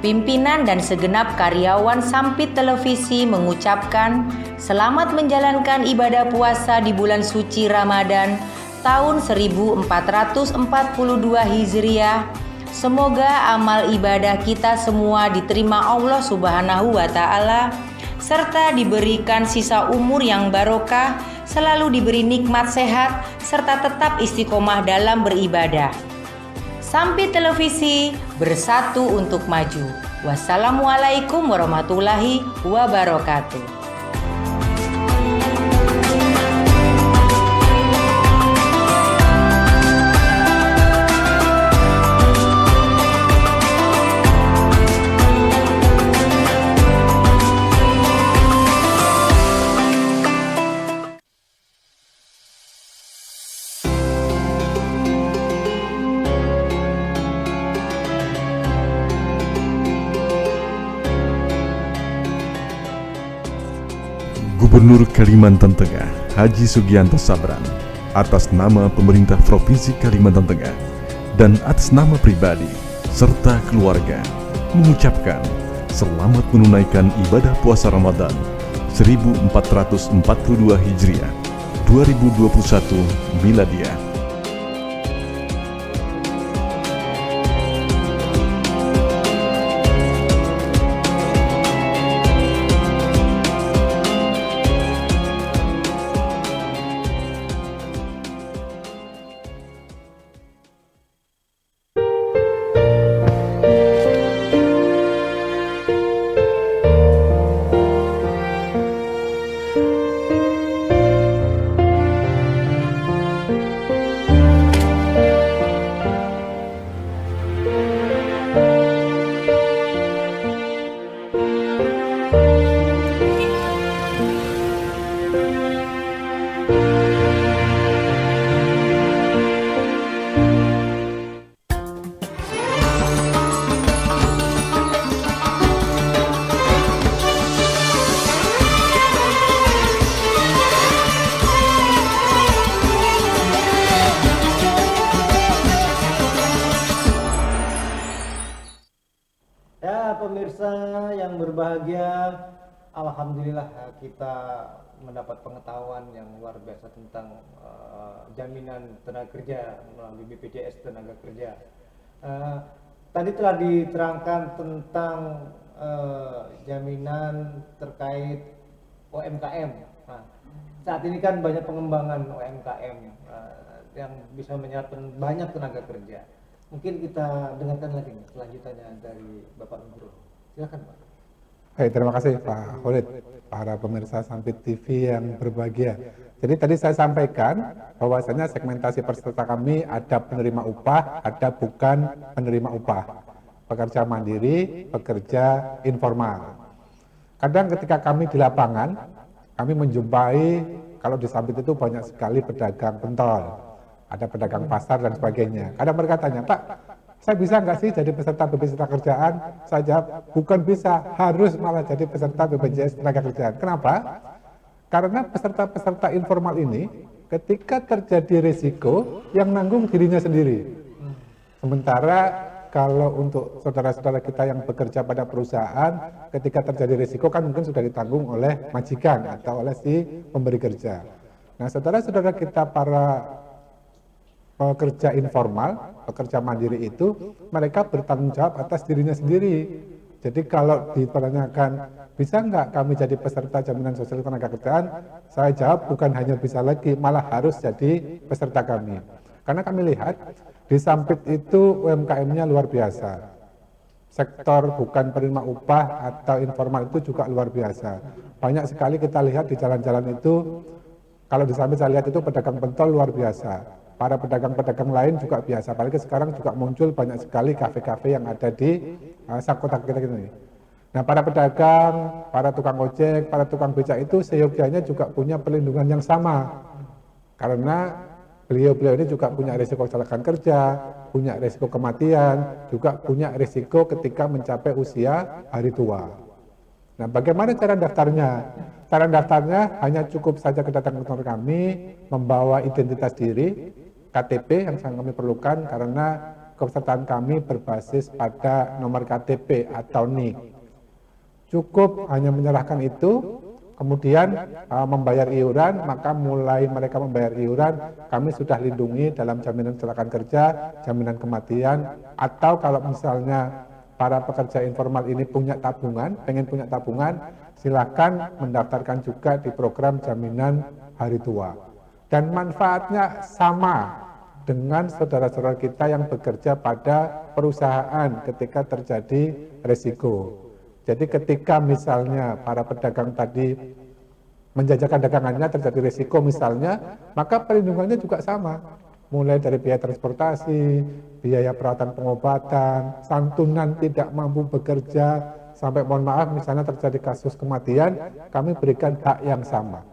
Pimpinan dan segenap karyawan Sampit Televisi mengucapkan selamat menjalankan ibadah puasa di bulan suci Ramadan tahun 1442 Hijriah. Semoga amal ibadah kita semua diterima Allah Subhanahu wa Ta'ala, serta diberikan sisa umur yang barokah, selalu diberi nikmat sehat, serta tetap istiqomah dalam beribadah. Sampit Televisi, bersatu untuk maju. Wassalamualaikum warahmatullahi wabarakatuh. Gubernur Kalimantan Tengah Haji Sugianto Sabran atas nama pemerintah Provinsi Kalimantan Tengah dan atas nama pribadi serta keluarga mengucapkan selamat menunaikan ibadah puasa Ramadan 1442 Hijriah 2021 Miladiah. yang berbahagia, alhamdulillah kita mendapat pengetahuan yang luar biasa tentang jaminan tenaga kerja melalui BPJS Tenaga Kerja. Tadi telah diterangkan tentang jaminan terkait UMKM. Nah, saat ini kan banyak pengembangan UMKM yang bisa menyerap banyak tenaga kerja. Mungkin kita dengarkan lagi nih selanjutnya dari Bapak Nugroho. Silakan Pak. Baik, terima kasih Pak Khalid, para pemirsa Sampit TV yang berbahagia. Jadi tadi saya sampaikan bahwasanya segmentasi peserta kami ada penerima upah, ada bukan penerima upah, pekerja mandiri, pekerja informal. Kadang ketika kami di lapangan, kami menjumpai kalau di Sampit itu banyak sekali pedagang pentol, ada pedagang pasar dan sebagainya. Kadang mereka tanya, Pak, saya bisa nggak sih jadi peserta BPJS Tenaga Kerjaan? Saya jawab, bukan bisa, harus malah jadi peserta BPJS Tenaga Kerjaan. Kenapa? Karena peserta-peserta informal ini, ketika terjadi risiko, yang nanggung dirinya sendiri. Sementara kalau untuk saudara-saudara kita yang bekerja pada perusahaan, ketika terjadi risiko kan mungkin sudah ditanggung oleh majikan atau oleh si pemberi kerja. Nah, saudara-saudara kita para pekerja informal, pekerja mandiri itu, mereka bertanggung jawab atas dirinya sendiri. Jadi kalau dipertanyakan, bisa nggak kami jadi peserta jaminan sosial tenaga kerjaan? Saya jawab, bukan hanya bisa lagi, malah harus jadi peserta kami. Karena kami lihat, di Sampit itu UMKM-nya luar biasa. Sektor bukan penerima upah atau informal itu juga luar biasa. Banyak sekali kita lihat di jalan-jalan itu, kalau di Sampit saya lihat itu pedagang pentol luar biasa. Para pedagang-pedagang lain juga biasa, apalagi sekarang juga muncul banyak sekali kafe-kafe yang ada di kota kita ini. Nah, para pedagang, para tukang ojek, para tukang becak itu seyogianya juga punya perlindungan yang sama. Karena beliau-beliau ini juga punya risiko kecelakaan kerja, punya risiko kematian, juga punya risiko ketika mencapai usia hari tua. Nah, bagaimana cara daftarnya? Cara daftarnya hanya cukup saja kedatangan kantor kami, membawa identitas diri, KTP yang sangat kami perlukan karena kepesertaan kami berbasis pada nomor KTP atau NIK. Cukup hanya menyerahkan itu, kemudian membayar iuran, maka mulai mereka membayar iuran, kami sudah lindungi dalam jaminan kecelakaan kerja, jaminan kematian, atau kalau misalnya para pekerja informal ini punya tabungan, pengen punya tabungan, silakan mendaftarkan juga di program jaminan hari tua. Dan manfaatnya sama dengan saudara-saudara kita yang bekerja pada perusahaan ketika terjadi risiko. Jadi ketika misalnya para pedagang tadi menjajakan dagangannya terjadi risiko misalnya, maka perlindungannya juga sama. Mulai dari biaya transportasi, biaya perawatan pengobatan, santunan tidak mampu bekerja, sampai mohon maaf misalnya terjadi kasus kematian, kami berikan hak yang sama.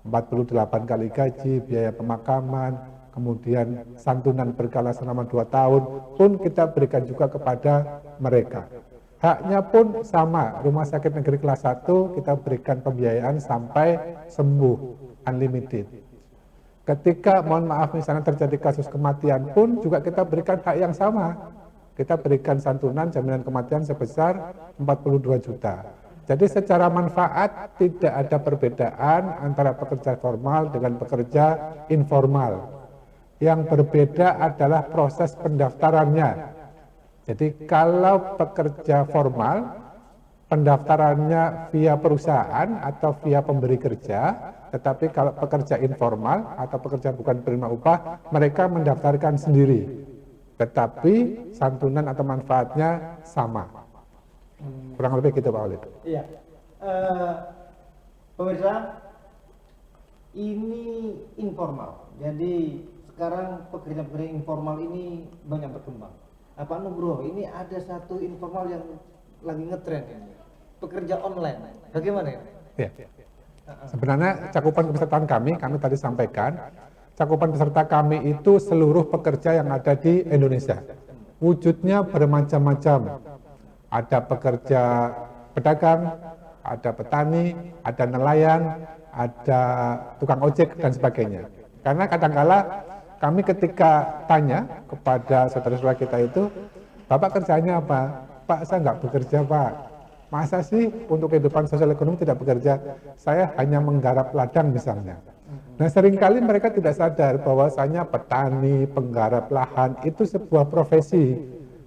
48 kali gaji, biaya pemakaman, kemudian santunan berkala selama 2 tahun pun kita berikan juga kepada mereka. Haknya pun sama, rumah sakit negeri kelas 1 kita berikan pembiayaan sampai sembuh, unlimited. Ketika mohon maaf misalnya terjadi kasus kematian pun juga kita berikan hak yang sama. Kita berikan santunan jaminan kematian sebesar 42 juta. Jadi secara manfaat tidak ada perbedaan antara pekerja formal dengan pekerja informal. Yang berbeda adalah proses pendaftarannya. Jadi kalau pekerja formal, pendaftarannya via perusahaan atau via pemberi kerja, tetapi kalau pekerja informal atau pekerja bukan penerima upah, mereka mendaftarkan sendiri. Tetapi santunan atau manfaatnya sama. Kurang lebih gitu Pak Walid. Iya, pemirsa, ini informal. Jadi sekarang pekerja-pekerja informal ini banyak berkembang. Pak Nugroho, ini ada satu informal yang lagi ngetren ini, pekerja online. Bagaimana ini? Ya. Sebenarnya cakupan kepesertaan kami tadi sampaikan, cakupan peserta kami itu seluruh pekerja yang ada di Indonesia. Wujudnya bermacam-macam. Ada pekerja pedagang, ada petani, ada nelayan, ada tukang ojek, dan sebagainya. Karena kadangkala kami ketika tanya kepada saudara-saudara kita itu, Bapak kerjanya apa? Pak, saya nggak bekerja Pak. Masa sih untuk kehidupan sosial ekonomi tidak bekerja? Saya hanya menggarap ladang misalnya. Nah, seringkali mereka tidak sadar bahwasanya petani, penggarap lahan itu sebuah profesi,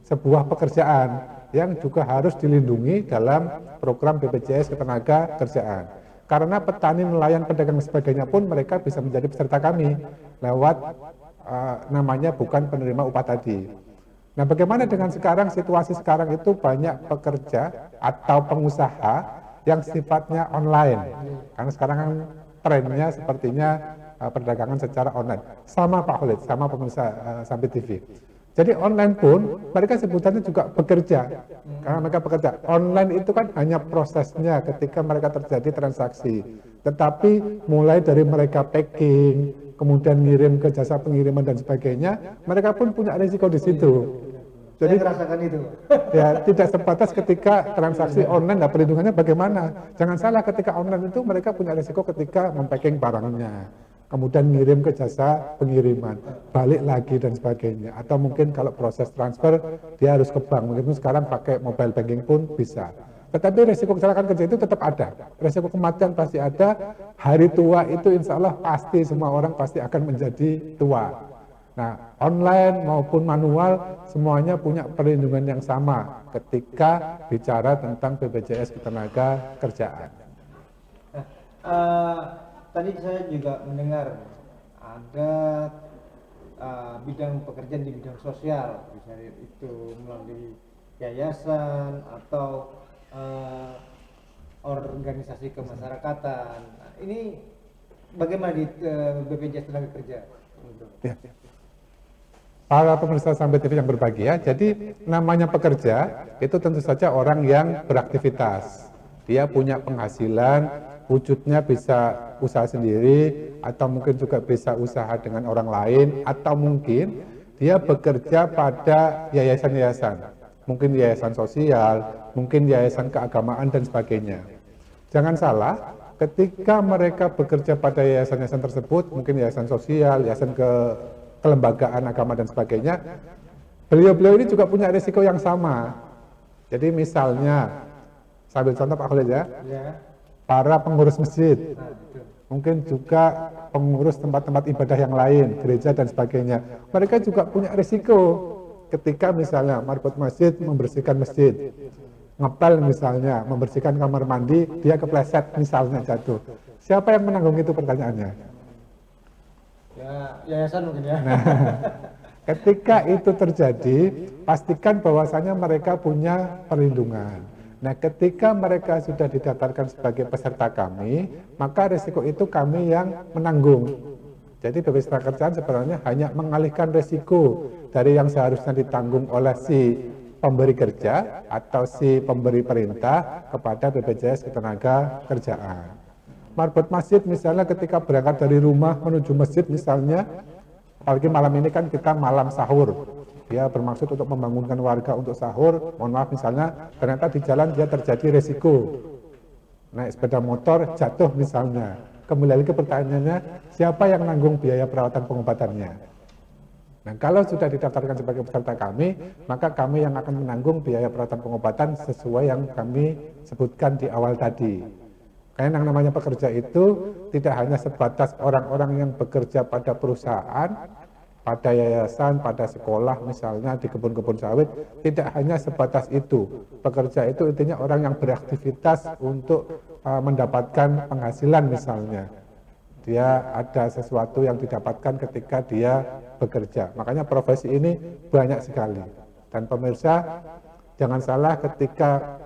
sebuah pekerjaan yang juga harus dilindungi dalam program BPJS Ketenagakerjaan. Karena petani, nelayan, pedagang dan sebagainya pun mereka bisa menjadi peserta kami lewat namanya bukan penerima upah tadi. Nah, bagaimana dengan sekarang, situasi sekarang itu banyak pekerja atau pengusaha yang sifatnya online. Karena sekarang kan trennya sepertinya perdagangan secara online. Sama Pak Khalid, sama pemirsa Sampai TV. Jadi online pun mereka sebutannya juga bekerja. Karena mereka bekerja. Online itu kan hanya prosesnya ketika mereka terjadi transaksi. Tetapi mulai dari mereka packing, kemudian ngirim ke jasa pengiriman dan sebagainya, mereka pun punya risiko di situ. Jadi saya merasakan itu. Ya, tidak sebatas ketika transaksi online, nah perlindungannya bagaimana? Jangan salah, ketika online itu mereka punya risiko ketika mempacking barangnya, kemudian ngirim ke jasa pengiriman, balik lagi dan sebagainya. Atau mungkin kalau proses transfer dia harus ke bank, mungkin sekarang pakai mobile banking pun bisa. Tetapi risiko kecelakaan kerja itu tetap ada, risiko kematian pasti ada. Hari tua itu insya Allah pasti semua orang pasti akan menjadi tua. Nah, online maupun manual semuanya punya perlindungan yang sama ketika bicara tentang BPJS Ketenagakerjaan. Tadi saya juga mendengar ada bidang pekerjaan di bidang sosial, misalnya itu melalui yayasan atau organisasi kemasyarakatan. Nah, ini bagaimana di BPJS Ketenagakerjaan? Ya. Para pemirsa Sampai TV yang berbahagia, jadi namanya pekerja itu tentu saja orang yang beraktivitas. Dia punya penghasilan, wujudnya bisa usaha sendiri, atau mungkin juga bisa usaha dengan orang lain, atau mungkin dia bekerja pada yayasan-yayasan. Mungkin yayasan sosial, mungkin yayasan keagamaan dan sebagainya. Jangan salah, ketika mereka bekerja pada yayasan-yayasan tersebut, mungkin yayasan sosial, yayasan kelembagaan agama dan sebagainya, beliau-beliau ini juga punya risiko yang sama. Jadi misalnya, sambil contoh Pak Khalid ya, para pengurus masjid, mungkin juga pengurus tempat-tempat ibadah yang lain, gereja dan sebagainya, mereka juga punya risiko ketika misalnya marbot masjid membersihkan masjid, ngepel misalnya, membersihkan kamar mandi, dia kepleset misalnya jatuh. Siapa yang menanggung itu pertanyaannya? Ya, yayasan mungkin ya. Nah, ketika itu terjadi, pastikan bahwasanya mereka punya perlindungan. Nah, ketika mereka sudah didaftarkan sebagai peserta kami, maka risiko itu kami yang menanggung. Jadi BPJS Ketenagakerjaan sebenarnya hanya mengalihkan risiko dari yang seharusnya ditanggung oleh si pemberi kerja atau si pemberi perintah kepada BPJS Ketenagakerjaan. Marbot masjid misalnya ketika berangkat dari rumah menuju masjid misalnya, apalagi malam ini kan kita malam sahur, dia bermaksud untuk membangunkan warga untuk sahur, mohon maaf misalnya ternyata di jalan dia terjadi resiko naik sepeda motor jatuh misalnya, kembali lagi ke pertanyaannya, siapa yang nanggung biaya perawatan pengobatannya? Nah, kalau sudah didaftarkan sebagai peserta kami, maka kami yang akan menanggung biaya perawatan pengobatan sesuai yang kami sebutkan di awal tadi. Karena yang namanya pekerja itu tidak hanya sebatas orang-orang yang bekerja pada perusahaan, pada yayasan, pada sekolah misalnya di kebun-kebun sawit, tidak hanya sebatas itu. Pekerja itu intinya orang yang beraktivitas untuk mendapatkan penghasilan misalnya. Dia ada sesuatu yang didapatkan ketika dia bekerja. Makanya profesi ini banyak sekali. Dan pemirsa, jangan salah ketika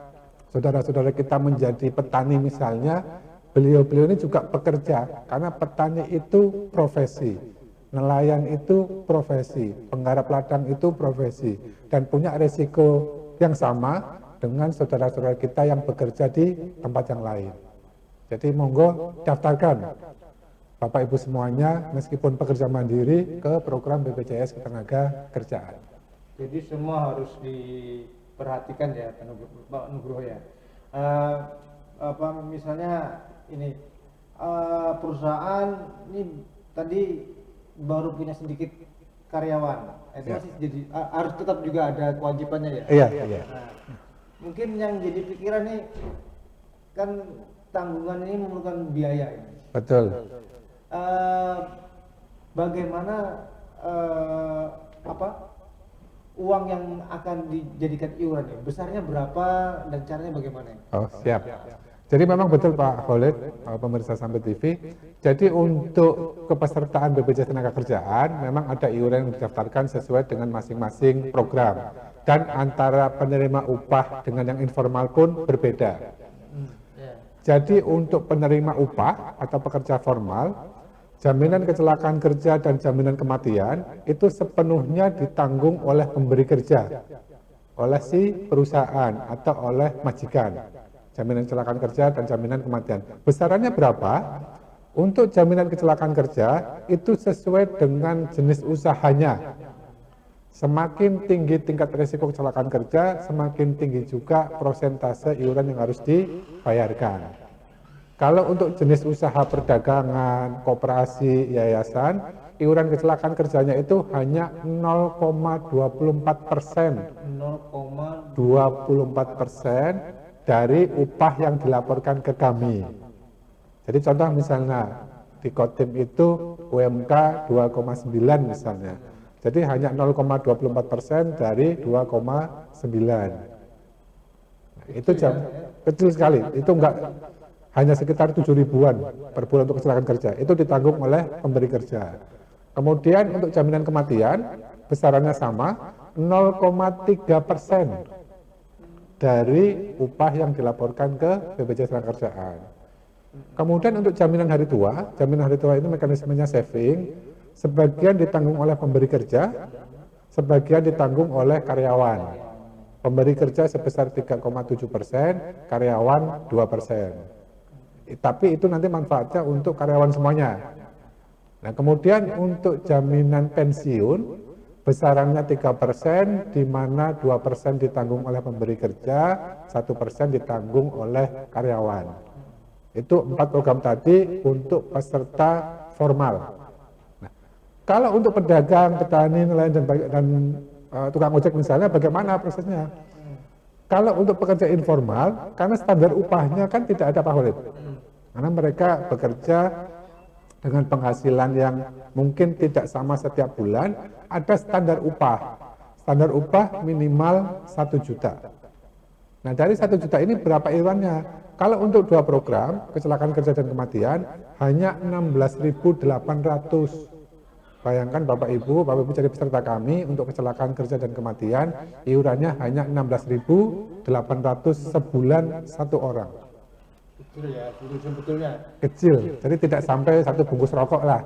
saudara-saudara kita menjadi petani misalnya, beliau-beliau ini juga pekerja, karena petani itu profesi, nelayan itu profesi, penggarap ladang itu profesi, dan punya resiko yang sama dengan saudara-saudara kita yang bekerja di tempat yang lain. Jadi monggo daftarkan Bapak Ibu semuanya meskipun pekerja mandiri ke program BPJS Ketenagakerjaan. Jadi semua harus diperhatikan ya Pak Nugroho ya. Misalnya ini perusahaan ini tadi baru punya sedikit karyawan, itu masih jadi harus tetap juga ada kewajibannya ya. Iya. mungkin yang jadi pikiran nih kan tanggungan ini memerlukan biaya. Betul. Bagaimana uang yang akan dijadikan iuran ya? Besarnya berapa dan caranya bagaimana? Oh, siap. Jadi memang betul Pak Khalid, pemirsa Sampai TV. Jadi untuk kepesertaan BPJS Tenagakerjaan memang ada iuran yang didaftarkan sesuai dengan masing-masing program. Dan antara penerima upah dengan yang informal pun berbeda. Jadi untuk penerima upah atau pekerja formal, jaminan kecelakaan kerja dan jaminan kematian itu sepenuhnya ditanggung oleh pemberi kerja, oleh si perusahaan atau oleh majikan. Jaminan kecelakaan kerja dan jaminan kematian. Besarannya berapa? Untuk jaminan kecelakaan kerja itu sesuai dengan jenis usahanya. Semakin tinggi tingkat risiko kecelakaan kerja, semakin tinggi juga persentase iuran yang harus dibayarkan. Kalau untuk jenis usaha perdagangan, koperasi, yayasan, iuran kecelakaan kerjanya itu hanya 0,24%. 0,24% dari upah yang dilaporkan ke kami. Jadi contoh misalnya di Kodim itu UMK 2,9 misalnya. Jadi hanya 0,24% dari 2,9. Itu kecil sekali. Itu enggak, hanya sekitar 7 ribuan per bulan untuk kecelakaan kerja. Itu ditanggung oleh pemberi kerja. Kemudian untuk jaminan kematian besarannya sama 0,3% dari upah yang dilaporkan ke BPJS Tenagakerjaan. Kemudian untuk jaminan hari tua ini mekanismenya saving, sebagian ditanggung oleh pemberi kerja, sebagian ditanggung oleh karyawan. Pemberi kerja sebesar 3,7%, karyawan 2%. Tapi itu nanti manfaatnya untuk karyawan semuanya. Nah, kemudian untuk jaminan pensiun, besarannya 3%, di mana 2% ditanggung oleh pemberi kerja, 1% ditanggung oleh karyawan. Itu 4 program tadi untuk peserta formal. Nah, kalau untuk pedagang, petani, nelayan, dan tukang ojek misalnya, bagaimana prosesnya? Kalau untuk pekerja informal, karena standar upahnya kan tidak ada Pak Khalid. Karena mereka bekerja dengan penghasilan yang mungkin tidak sama setiap bulan, ada standar upah. Standar upah minimal 1 juta. Nah, dari 1 juta ini berapa iurannya? Kalau untuk 2 program, kecelakaan kerja dan kematian, hanya 16.800. Bayangkan Bapak Ibu jadi peserta kami untuk kecelakaan kerja dan kematian, iurannya hanya 16.800 sebulan 1 orang. Kecil ya, sebetulnya. Kecil, jadi tidak sampai 1 bungkus rokok lah.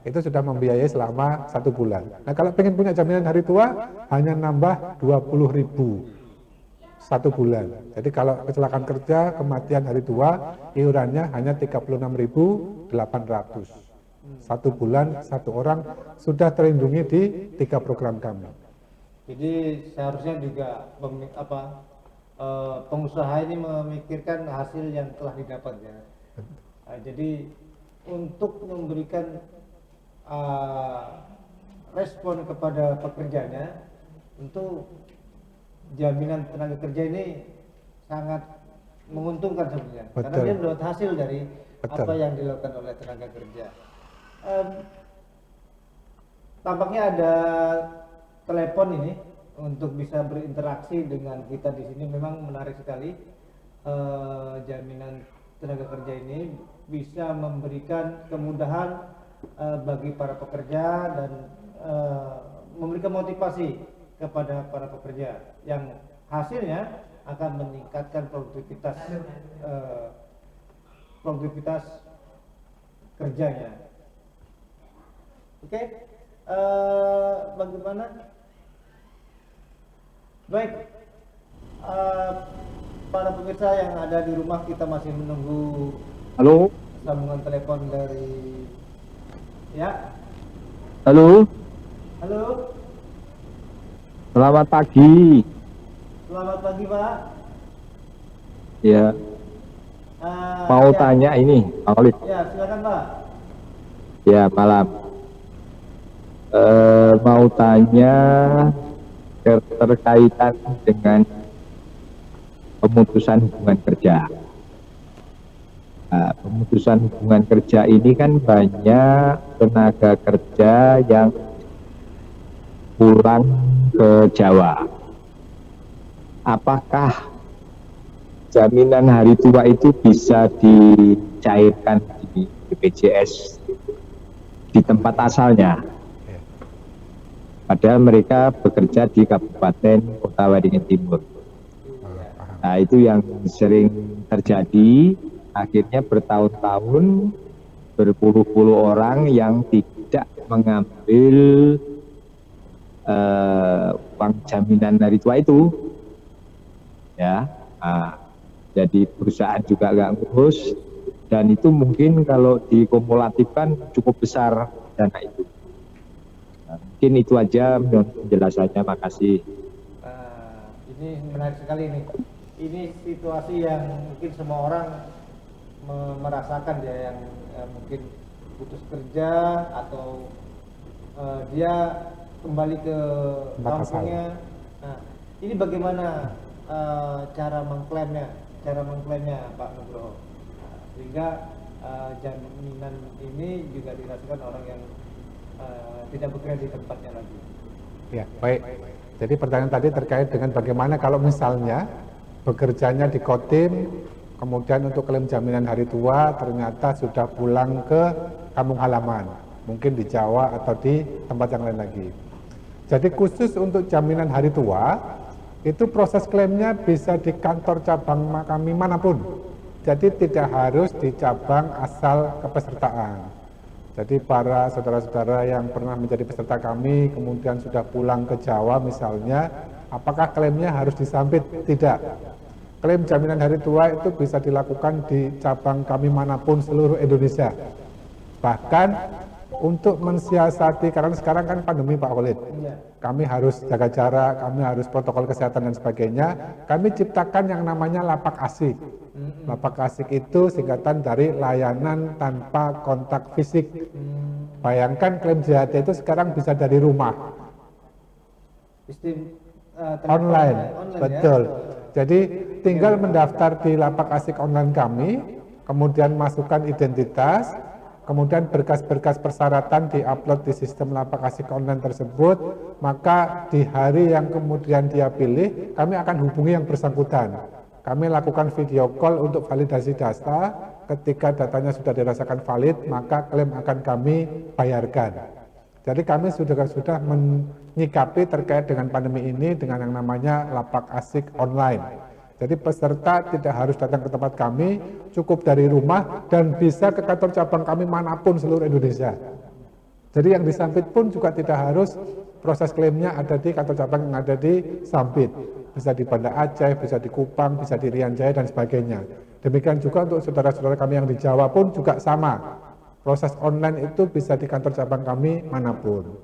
Itu sudah membiayai selama 1 bulan. Nah, kalau pengen punya jaminan hari tua, hanya nambah 20.000 1 bulan. Jadi kalau kecelakaan kerja, kematian hari tua, iurannya hanya 36.800. 1 bulan 1 orang sudah terlindungi di 3 program kami. Jadi seharusnya juga pengusaha ini memikirkan hasil yang telah didapat ya. Jadi untuk memberikan respon kepada pekerjanya, tentu jaminan tenaga kerja ini sangat menguntungkan sebenarnya. Karena dia mendapat hasil dari apa yang dilakukan oleh tenaga kerja. Tampaknya ada telepon ini untuk bisa berinteraksi dengan kita di sini. Memang menarik sekali. Jaminan tenaga kerja ini bisa memberikan kemudahan bagi para pekerja dan memberikan motivasi kepada para pekerja yang hasilnya akan meningkatkan produktivitas kerjanya. Oke, bagaimana? Baik, para pemirsa yang ada di rumah, kita masih menunggu sambungan telepon dari Halo. Selamat pagi. Selamat pagi, Pak. Ya. Mau tanya ini, Pak Khalid. Ya, silakan, Pak. Ya, malam. Mau tanya terkaitan dengan pemutusan hubungan kerja. Nah, pemutusan hubungan kerja ini kan banyak tenaga kerja yang pulang ke Jawa. Apakah jaminan hari tua itu bisa dicairkan di BPJS di tempat asalnya? Padahal mereka bekerja di Kabupaten Kota Waringin Timur. Nah, itu yang sering terjadi. Akhirnya bertahun-tahun berpuluh-puluh orang yang tidak mengambil uang jaminan hari tua itu, ya. Nah, jadi perusahaan juga nggak ngurus, dan itu mungkin kalau dikumulatifkan cukup besar dana itu. Nah, mungkin itu aja penjelasannya. Makasih. Ini menarik sekali nih. Ini situasi yang mungkin semua orang merasakan ya, yang mungkin putus kerja atau dia kembali ke kampungnya. Nah, ini bagaimana cara mengklaimnya Pak Nugroho, sehingga jaminan ini juga dirasakan orang yang tidak bekerja di tempatnya lagi. Ya, baik. Jadi pertanyaan tadi terkait dengan bagaimana kalau misalnya bekerjanya di Kodim, kemudian untuk klaim jaminan hari tua ternyata sudah pulang ke kampung halaman, mungkin di Jawa atau di tempat yang lain lagi. Jadi khusus untuk jaminan hari tua, itu proses klaimnya bisa di kantor cabang kami manapun. Jadi tidak harus di cabang asal kepesertaan. Jadi para saudara-saudara yang pernah menjadi peserta kami, kemudian sudah pulang ke Jawa misalnya, apakah klaimnya harus disambit? Tidak. Klaim jaminan hari tua itu bisa dilakukan di cabang kami manapun seluruh Indonesia. Bahkan untuk mensiasati, karena sekarang kan pandemi Pak Khalid, kami harus jaga jarak, kami harus protokol kesehatan dan sebagainya, kami ciptakan yang namanya lapak asik. Lapak asik itu singkatan dari layanan tanpa kontak fisik. Bayangkan klaim JHT itu sekarang bisa dari rumah. Online, betul. Ya? Jadi tinggal mendaftar di lapak asik online kami, kemudian masukkan identitas, kemudian berkas-berkas persyaratan diupload di sistem lapak asik online tersebut, maka di hari yang kemudian dia pilih, kami akan hubungi yang bersangkutan. Kami lakukan video call untuk validasi data, ketika datanya sudah dirasakan valid, maka klaim akan kami bayarkan. Jadi kami sudah menyikapi terkait dengan pandemi ini dengan yang namanya lapak asik online. Jadi peserta tidak harus datang ke tempat kami, cukup dari rumah dan bisa ke kantor cabang kami manapun seluruh Indonesia. Jadi yang di Sampit pun juga tidak harus proses klaimnya ada di kantor cabang yang ada di Sampit. Bisa di Banda Aceh, bisa di Kupang, bisa di Rian Jaya dan sebagainya. Demikian juga untuk saudara-saudara kami yang di Jawa pun juga sama. Proses online itu bisa di kantor cabang kami manapun.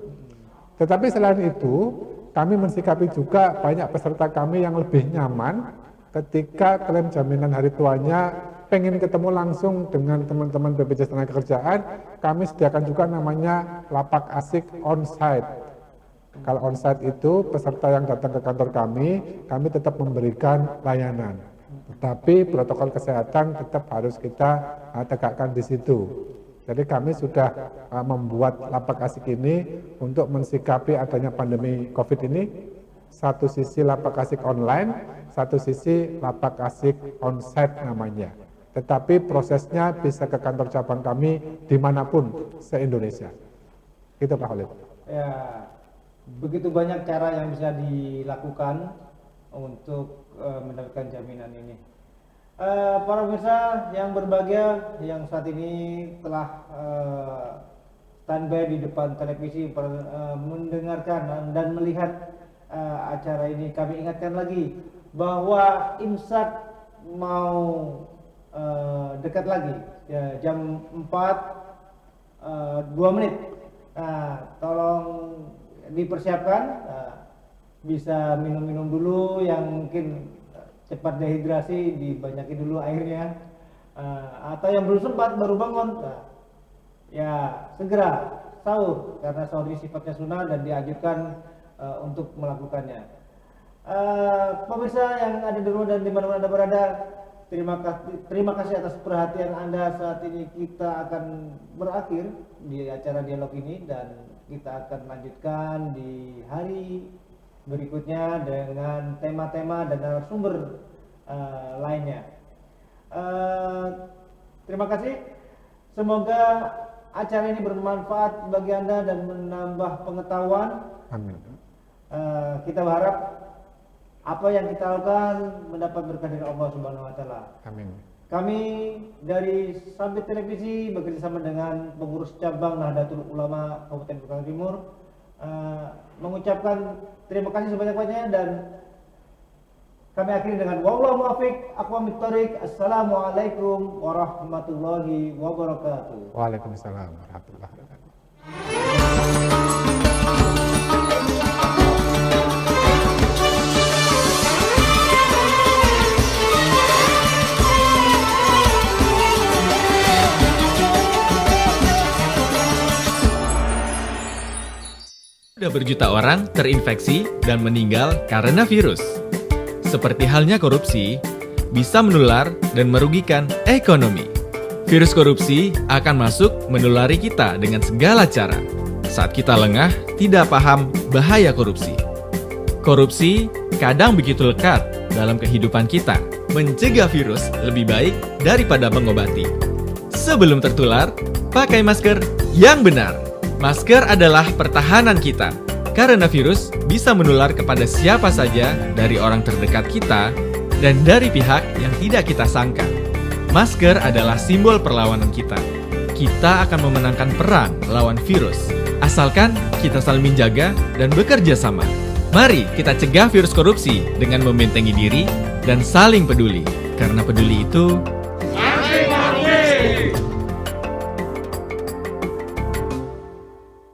Tetapi selain itu, kami mensikapi juga banyak peserta kami yang lebih nyaman ketika klaim jaminan hari tuanya pengen ketemu langsung dengan teman-teman BPJS Tenagakerjaan, kami sediakan juga namanya lapak asik onsite. Kalau onsite itu peserta yang datang ke kantor kami tetap memberikan layanan. Tetapi protokol kesehatan tetap harus kita tegakkan di situ. Jadi kami sudah membuat lapak asik ini untuk mensikapi adanya pandemi COVID ini. Satu sisi lapak asik online, satu sisi lapak asik onsite namanya. Tetapi prosesnya bisa ke kantor cabang kami dimanapun se-Indonesia. Gitu Pak Khalid. Ya, begitu banyak cara yang bisa dilakukan untuk mendapatkan jaminan ini. Para pemirsa yang berbahagia yang saat ini telah standby di depan televisi mendengarkan dan melihat acara ini, kami ingatkan lagi bahwa imsak mau dekat lagi ya, jam 4 2 menit. Nah, tolong dipersiapkan, bisa minum-minum dulu yang mungkin cepat dehidrasi, dibanyakin dulu airnya, atau yang belum sempat baru bangun, ya segera sahur karena sahur ini sifatnya sunnah dan dianjurkan untuk melakukannya. Pemirsa yang ada di rumah dan di mana-mana Anda berada, terima kasih atas perhatian Anda. Saat ini kita akan berakhir di acara dialog ini dan kita akan lanjutkan di hari berikutnya dengan tema-tema dan narasumber lainnya. Terima kasih. Semoga acara ini bermanfaat bagi Anda dan menambah pengetahuan. Amin. Kita berharap apa yang kita lakukan mendapat berkah dari Allah Subhanahu wa taala. Amin. Kami dari Sambit Televisi bekerjasama dengan pengurus cabang Nahdlatul Ulama Kabupaten Bengkulu Timur mengucapkan terima kasih sebanyak-banyaknya dan kami akhiri dengan wallahu muwaffiq aqwamit thoriq. Assalamualaikum warahmatullahi wabarakatuh. Waalaikumsalam warahmatullahi wabarakatuh. Sudah berjuta orang terinfeksi dan meninggal karena virus. Seperti halnya korupsi, bisa menular dan merugikan ekonomi. Virus korupsi akan masuk menulari kita dengan segala cara. Saat kita lengah, tidak paham bahaya korupsi. Korupsi kadang begitu lekat dalam kehidupan kita. Mencegah virus lebih baik daripada mengobati. Sebelum tertular, pakai masker yang benar. Masker adalah pertahanan kita, karena virus bisa menular kepada siapa saja dari orang terdekat kita dan dari pihak yang tidak kita sangka. Masker adalah simbol perlawanan kita. Kita akan memenangkan perang lawan virus, asalkan kita saling menjaga dan bekerja sama. Mari kita cegah virus korupsi dengan membentengi diri dan saling peduli, karena peduli itu